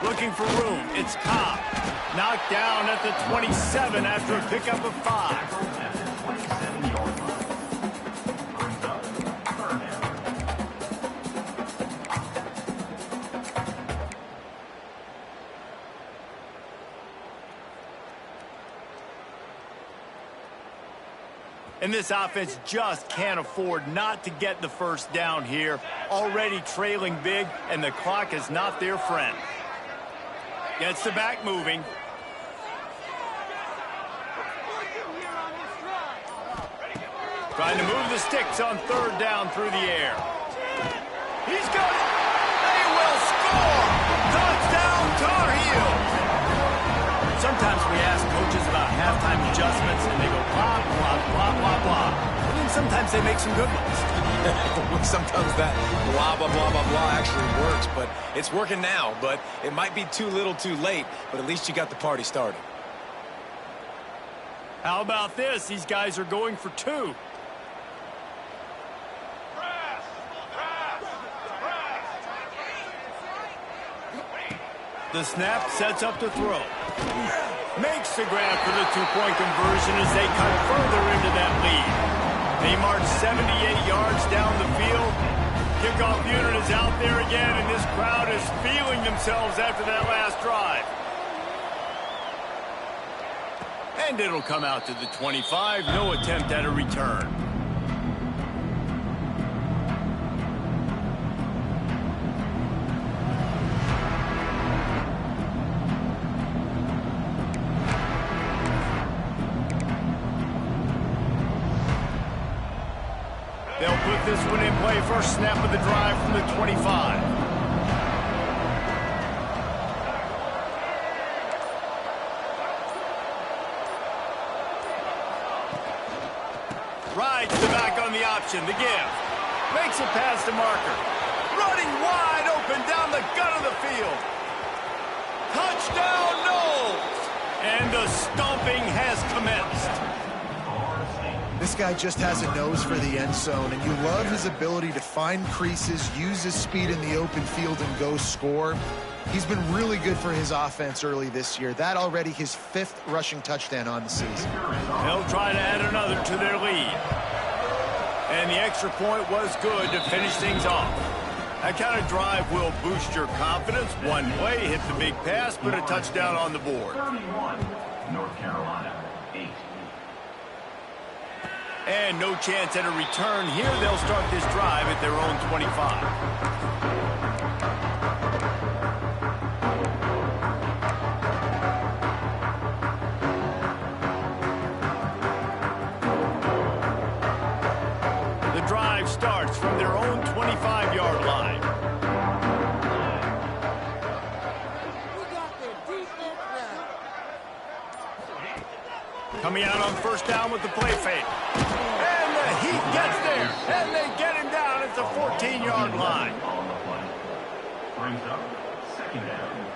Looking for room, it's Cobb. Knocked down at the 27 after a pickup of 5. And this offense just can't afford not to get the first down here. Already trailing big, and the clock is not their friend. Gets the back moving. Trying to move the sticks on third down through the air. He's got it. They will score. Touchdown, Tar Heels. Sometimes we ask coaches about halftime adjustments, and they go blah, blah, blah, blah, blah. And then sometimes they make some good ones. Sometimes that blah, blah, blah, blah, blah actually works, but it's working now. But it might be too little too late, but at least you got the party started. How about this? These guys are going for 2. The snap sets up to throw. Makes the grab for the 2-point conversion as they cut further into that lead. They march 78 yards down the field. Kickoff unit is out there again, and this crowd is feeling themselves after that last drive. And it'll come out to the 25. No attempt at a return. They'll put this one in play. First snap of the drive from the 25. Rides the back on the option. The give. Makes it past the marker. Running wide open down the gut of the field. Touchdown, Knowles! And the stomping has commenced. This guy just has a nose for the end zone, and you love his ability to find creases, use his speed in the open field, and go score. He's been really good for his offense early this year. That already his 5th rushing touchdown on the season. They'll try to add another to their lead. And the extra point was good to finish things off. That kind of drive will boost your confidence. One play, hit the big pass, but a touchdown on the board. 31, North Carolina, 8. And no chance at a return here. They'll start this drive at their own 25. The drive starts from their own 25-yard line. Coming out on first down with the play fake. And the heat gets there. And they get him down at the 14-yard line. Brings up second down.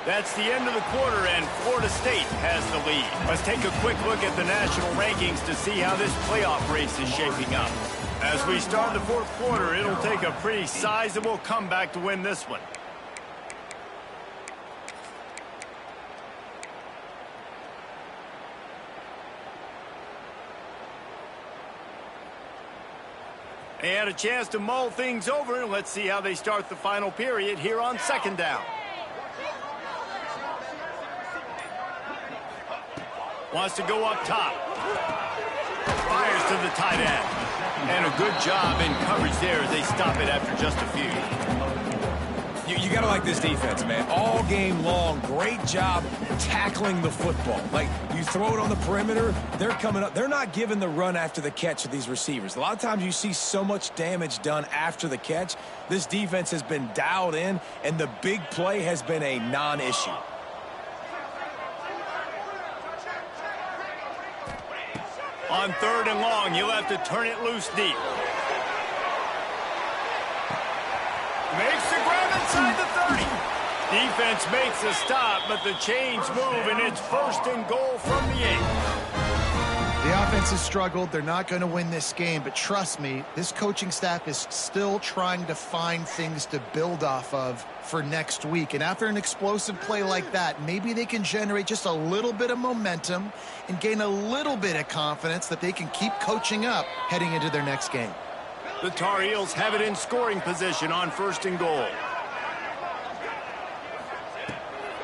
That's the end of the quarter, and Florida State has the lead. Let's take a quick look at the national rankings to see how this playoff race is shaping up. As we start the fourth quarter, it'll take a pretty sizable comeback to win this one. They had a chance to mull things over. Let's see how they start the final period here on second down. Wants to go up top. Fires to the tight end. And a good job in coverage there as they stop it after just a few. You got to like this defense, man. All game long, great job tackling the football. Like, you throw it on the perimeter, they're coming up. They're not giving the run after the catch to these receivers. A lot of times you see so much damage done after the catch. This defense has been dialed in, and the big play has been a non-issue. On 3rd and long, you'll have to turn it loose deep. Makes the grab inside the 30. Defense makes a stop, but the chains move, and it's 1st and goal from the 8. The offense has struggled. They're not going to win this game, but trust me, this coaching staff is still trying to find things to build off of for next week. And after an explosive play like that, maybe they can generate just a little bit of momentum and gain a little bit of confidence that they can keep coaching up heading into their next game. The Tar Heels have it in scoring position on 1st and goal.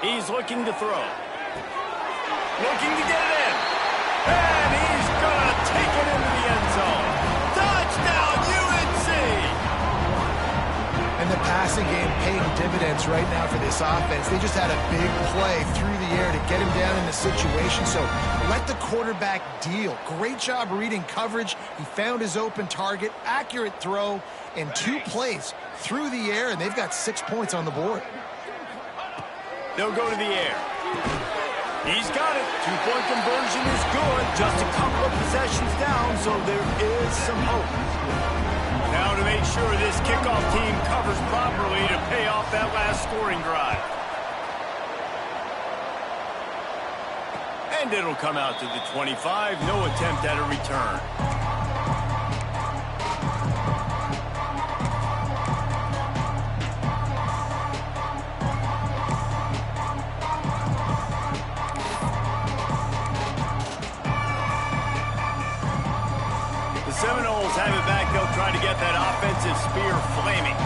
He's looking to throw. Looking to get it in. And he's going to take it into the end zone. Touchdown, UNC! And the passing game paying dividends right now for this offense. They just had a big play through the air to get him down in the situation. So let the quarterback deal. Great job reading coverage. He found his open target, accurate throw, and 2 plays through the air, and they've got 6 points on the board. They'll go to the air. He's got it. 2-point conversion is good. Just a couple of possessions down, so there is some hope. Now to make sure this kickoff team covers properly to pay off that last scoring drive. And it'll come out to the 25. No attempt at a return. Seminoles have it back. They'll try to get that offensive spear flaming.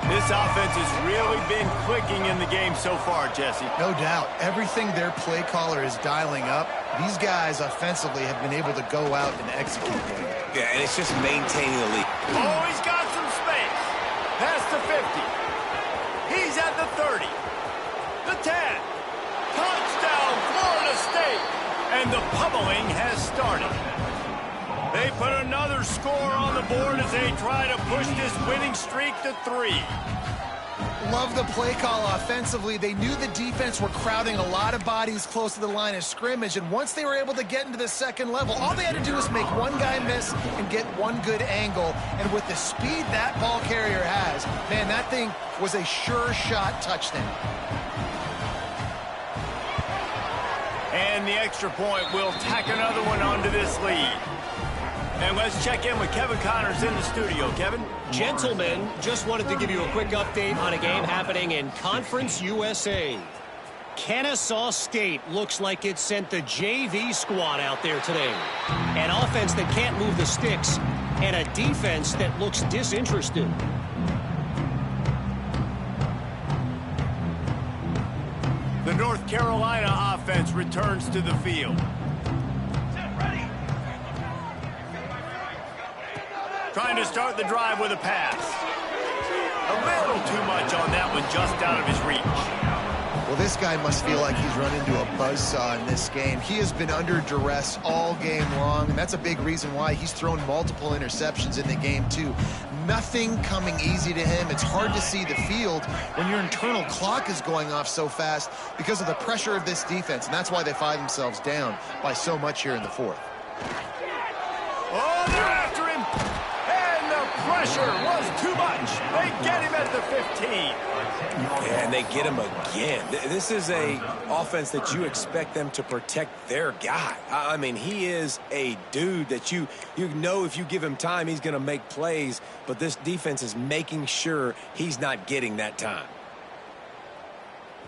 This offense has really been clicking in the game so far, Jesse. No doubt. Everything their play caller is dialing up, these guys offensively have been able to go out and execute. Yeah, and it's just maintaining the lead. Oh, he's got some space. Past the 50. He's at the 30. The 10. Touchdown, Florida State. And the pummeling has started. They put another score on the board as they try to push this winning streak to 3. Love the play call offensively. They knew the defense were crowding a lot of bodies close to the line of scrimmage, and once they were able to get into the second level, all they had to do was make one guy miss and get one good angle. And with the speed that ball carrier has, man, that thing was a sure shot touchdown. And the extra point will tack another one onto this lead. And let's check in with Kevin Connors in the studio. Kevin? Gentlemen, just wanted to give you a quick update on a game happening in Conference USA. Kennesaw State looks like it sent the JV squad out there today. An offense that can't move the sticks and a defense that looks disinterested. The North Carolina offense returns to the field. Trying to start the drive with a pass. A little too much on that one, just out of his reach. Well, this guy must feel like he's run into a buzzsaw in this game. He has been under duress all game long, and that's a big reason why he's thrown multiple interceptions in the game, too. Nothing coming easy to him. It's hard to see the field when your internal clock is going off so fast because of the pressure of this defense, and that's why they find themselves down by so much here in the 4th. Oh, they're after him. And the pressure was too much. They get him at the 15. And they get him again. This is a offense that you expect them to protect their guy. I mean, he is a dude that you know if you give him time, he's going to make plays. But this defense is making sure he's not getting that time.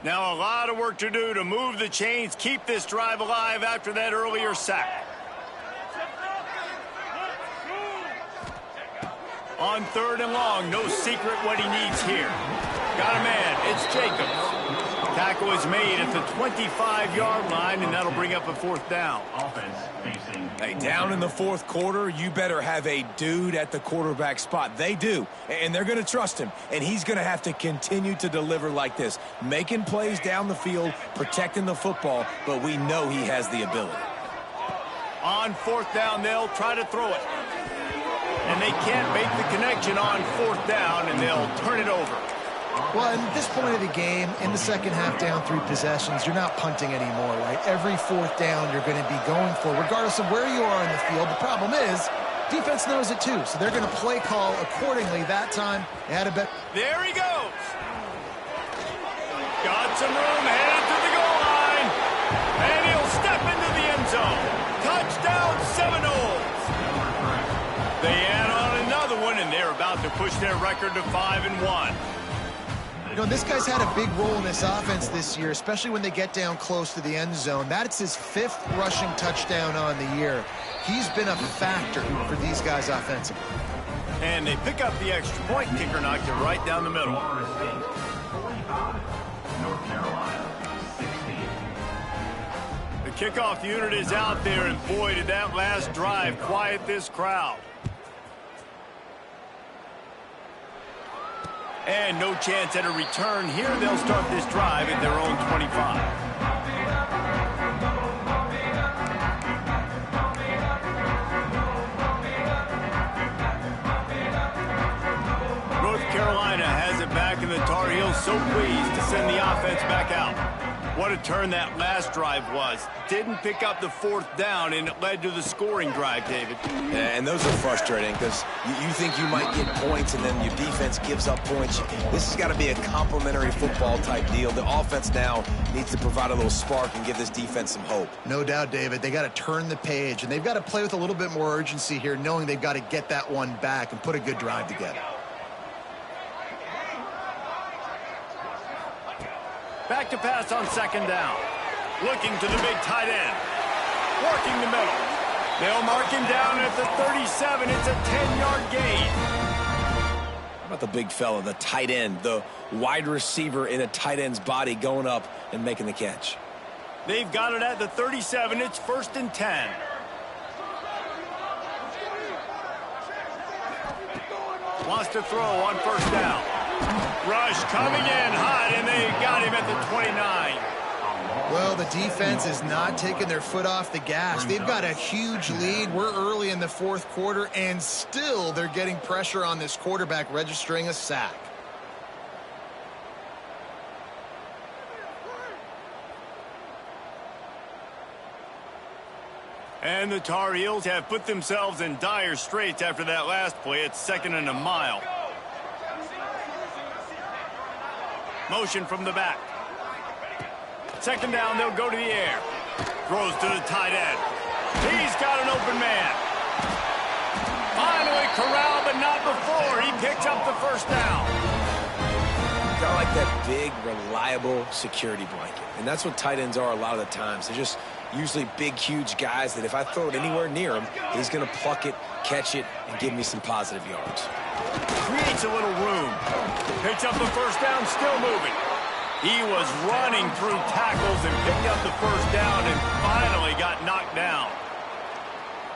Now a lot of work to do to move the chains, keep this drive alive after that earlier sack. On 3rd and long, no secret what he needs here. Got a man, it's Jacobs. tackle is made at the 25-yard line, and that'll bring up a fourth down. Offense facing. Hey, down in the fourth quarter, you better have a dude at the quarterback spot. They do, and they're going to trust him, and he's going to have to continue to deliver like this, making plays down the field, protecting the football, but we know he has the ability. On fourth down, they'll try to throw it. And they can't make the connection on fourth down, and they'll turn it over. Well, at this point of the game, in the second half, down 3 possessions, you're not punting anymore, right? Every fourth down you're going to be going for, regardless of where you are in the field. The problem is, defense knows it too, so they're going to play call accordingly. That time, they had a bet. There he goes. Got some room, headed to the goal line. And he'll step into the end zone. Touchdown, Seminoles. They add on another one, and they're about to push their record to 5-1. You know, this guy's had a big role in this offense this year, especially when they get down close to the end zone. That's his 5th rushing touchdown on the year. He's been a factor for these guys offensively. And they pick up the extra point. Kicker knocked it right down the middle. Florida State 45. North Carolina 16. The kickoff unit is out there, and boy, did that last drive quiet this crowd. And no chance at a return here. They'll start this drive at their own 25. North Carolina has it back, and the Tar Heels so pleased to send the offense back out. What a turn that last drive was. Didn't pick up the fourth down, and it led to the scoring drive, David. And those are frustrating because you think you might get points and then your defense gives up points. This has got to be a complementary football type deal. The offense now needs to provide a little spark and give this defense some hope. No doubt, David. They got to turn the page, and they've got to play with a little bit more urgency here, knowing they've got to get that one back and put a good drive together. Back to pass on second down. Looking to the big tight end. Working the middle. They'll mark him down at the 37. It's a 10-yard gain. How about the big fella, the tight end, the wide receiver in a tight end's body going up and making the catch? They've got it at the 37. It's 1st and 10. Wants to throw on first down. Rush coming in hot, and they got him at the 29. Well, the defense is not taking their foot off the gas. They've got a huge lead. We're early in the fourth quarter, and still they're getting pressure on this quarterback, registering a sack. And the Tar Heels have put themselves in dire straits after that last play. It's 2nd and a mile. Motion from the back. Second down, they'll go to the air. Throws to the tight end. He's got an open man. Finally corralled, but not before. He picks up the first down. Kind of like that big, reliable security blanket. And that's what tight ends are a lot of the times. They're just usually big, huge guys that if I throw it anywhere near him, he's going to pluck it, catch it, and give me some positive yards. Creates a little room. Picks up the first down, still moving. He was running through tackles and picked up the first down and finally got knocked down.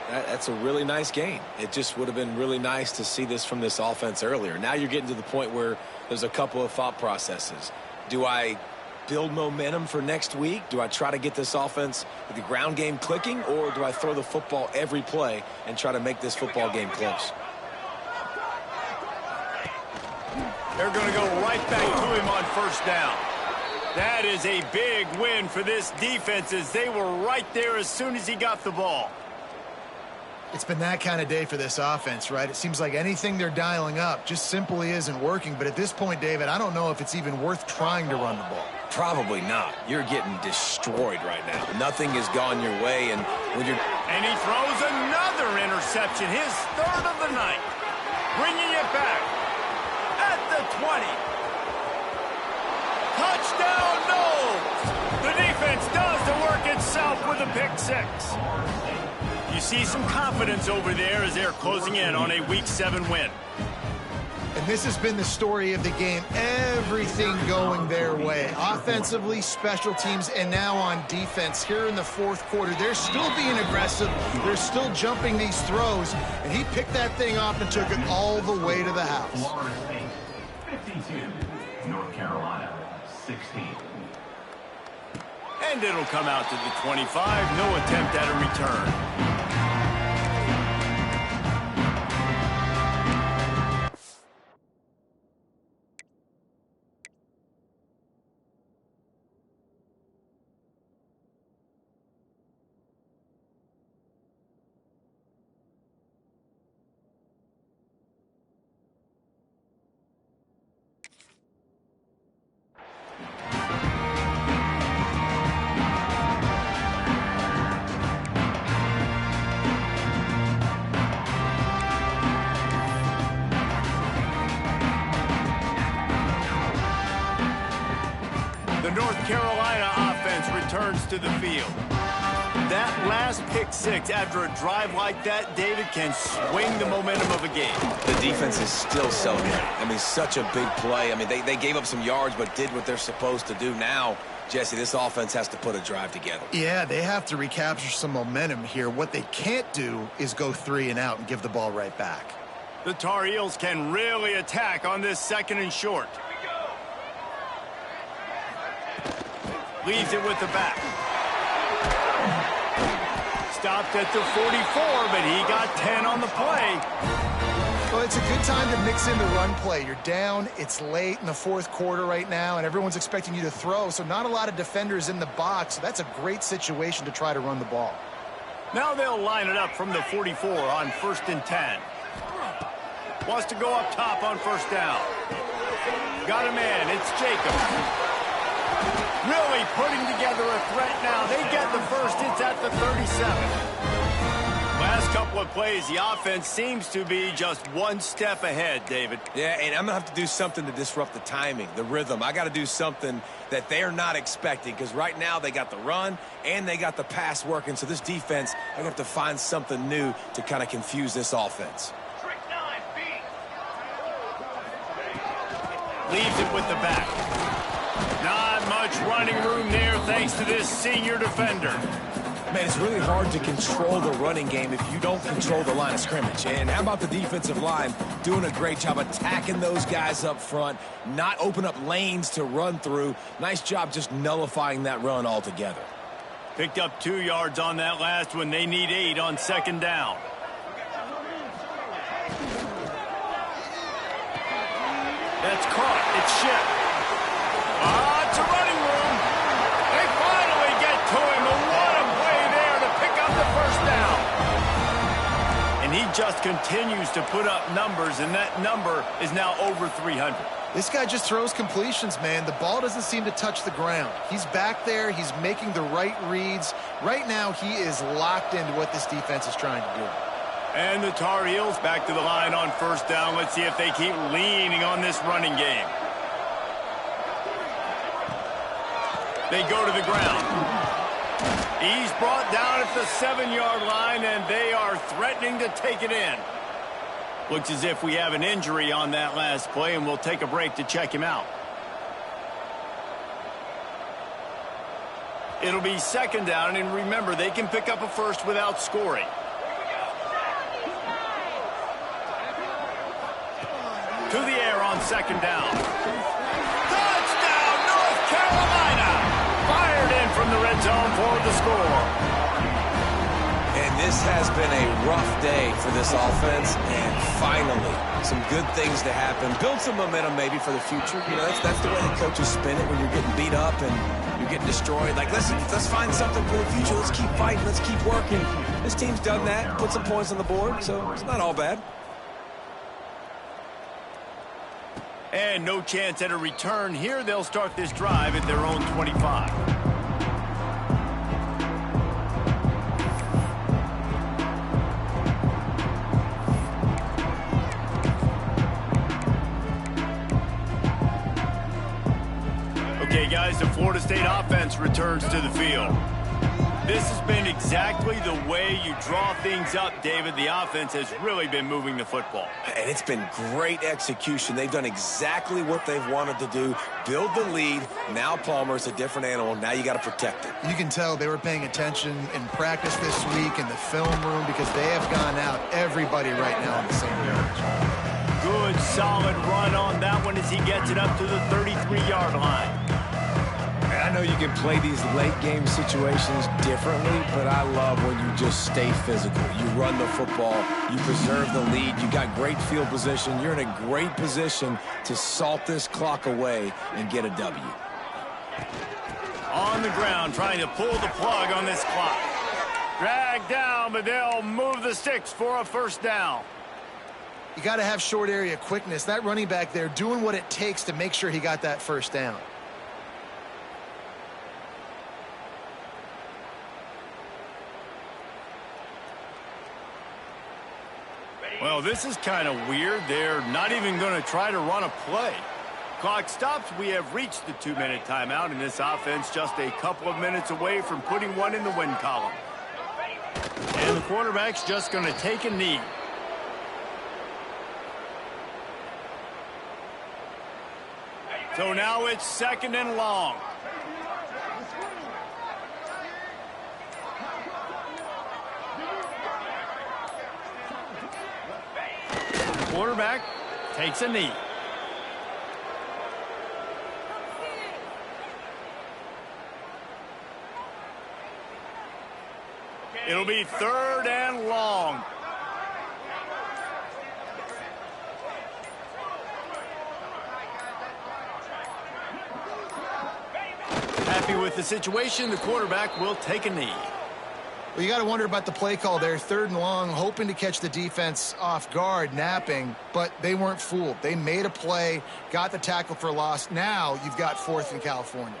That's a really nice gain. It just would have been really nice to see this from this offense earlier. Now you're getting to the point where there's a couple of thought processes. Do I build momentum for next week? Do I try to get this offense with the ground game clicking, or do I throw the football every play and try to make this football game close? They're going to go right back to him on first down. That is a big win for this defense, as they were right there as soon as he got the ball. It's been that kind of day for this offense, right? It seems like anything they're dialing up just simply isn't working. But at this point, David, I don't know if it's even worth trying to run the ball. Probably not. You're getting destroyed right now. Nothing has gone your way, and when you're... And he throws another interception, his 3rd of the night. Bringing it back at the 20. Touchdown, Noles! The defense does the work itself with a pick 6. You see some confidence over there as they're closing in on a Week 7 win. And this has been the story of the game. Everything going their way. Offensively, special teams, and now on defense. Here in the fourth quarter, they're still being aggressive. They're still jumping these throws. And he picked that thing off and took it all the way to the house. Florida State, 52. North Carolina, 16. And it'll come out to the 25. No attempt at a return. The North Carolina offense returns to the field. That last pick six after a drive like that, David, can swing the momentum of a game. The defense is still celebrating. I mean, such a big play. I mean, they gave up some yards but did what they're supposed to do. Now, Jesse, this offense has to put a drive together. Yeah, they have to recapture some momentum here. What they can't do is go 3 and out and give the ball right back. The Tar Heels can really attack on this 2nd and short. Leaves it with the back. Stopped at the 44, but he got 10 on the play. Well, it's a good time to mix in the run play. You're down, it's late in the fourth quarter right now, and everyone's expecting you to throw, so not a lot of defenders in the box. So that's a great situation to try to run the ball. Now they'll line it up from the 44 on 1st and 10. Wants to go up top on 1st down. Got a man, it's Jacob. Really putting together a threat now. They get the first. It's at the 37. Last couple of plays, the offense seems to be just one step ahead, David. Yeah, and I'm going to have to do something to disrupt the timing, the rhythm. I got to do something that they're not expecting because right now they got the run and they got the pass working. So this defense, I'm going to have to find something new to kind of confuse this offense. Leaves it with the back. Not much running room there thanks to this senior defender. Man, it's really hard to control the running game if you don't control the line of scrimmage. And how about the defensive line doing a great job attacking those guys up front, not open up lanes to run through. Nice job just nullifying that run altogether. Picked up 2 yards on that last one. They need 8 on 2nd down. That's caught. It's shipped. It's a running room. They finally get to him. And what a play there to pick up the 1st down. And he just continues to put up numbers, and that number is now over 300. This guy just throws completions, man. The ball doesn't seem to touch the ground. He's back there. He's making the right reads. Right now, he is locked into what this defense is trying to do. And the Tar Heels back to the line on 1st down. Let's see if they keep leaning on this running game. They go to the ground. He's brought down at the 7-yard line, and they are threatening to take it in. Looks as if we have an injury on that last play, and we'll take a break to check him out. It'll be 2nd down, and remember, they can pick up a first without scoring. To the air on 2nd down. Touchdown, North Carolina! Fired in from the red zone for the score. And this has been a rough day for this offense, and finally, some good things to happen. Build some momentum maybe for the future. You know, that's the way the coaches spin it when you're getting beat up and you're getting destroyed. Like, listen, let's find something for the future. Let's keep fighting. Let's keep working. This team's done that, put some points on the board, so it's not all bad. And no chance at a return here. They'll start this drive at their own 25. Okay, guys, the Florida State offense returns to the field. This has been exactly the way you draw things up, David. The offense has really been moving the football. And it's been great execution. They've done exactly what they've wanted to do. Build the lead. Now Palmer's a different animal. Now you got to protect it. You can tell they were paying attention in practice this week in the film room because they have gone out, everybody right now on the same page. Good, solid run on that one as he gets it up to the 33-yard line. And I know you can play these late game situations differently, but I love when you just stay physical. You run the football, you preserve the lead, you got great field position. You're in a great position to salt this clock away and get a W. On the ground, trying to pull the plug on this clock. Dragged down, but they'll move the sticks for a first down. You got to have short area quickness. That running back there doing what it takes to make sure he got that first down. Well, this is kind of weird. They're not even going to try to run a play. Clock stops. We have reached the 2-minute timeout, and this offense just a couple of minutes away from putting one in the win column. And the quarterback's just going to take a knee. So now it's 2nd and long. Quarterback takes a knee. It'll be 3rd and long. Happy with the situation, the quarterback will take a knee. Well, you got to wonder about the play call there. 3rd and long, hoping to catch the defense off guard, napping, but they weren't fooled. They made a play, got the tackle for loss. Now you've got 4th in California.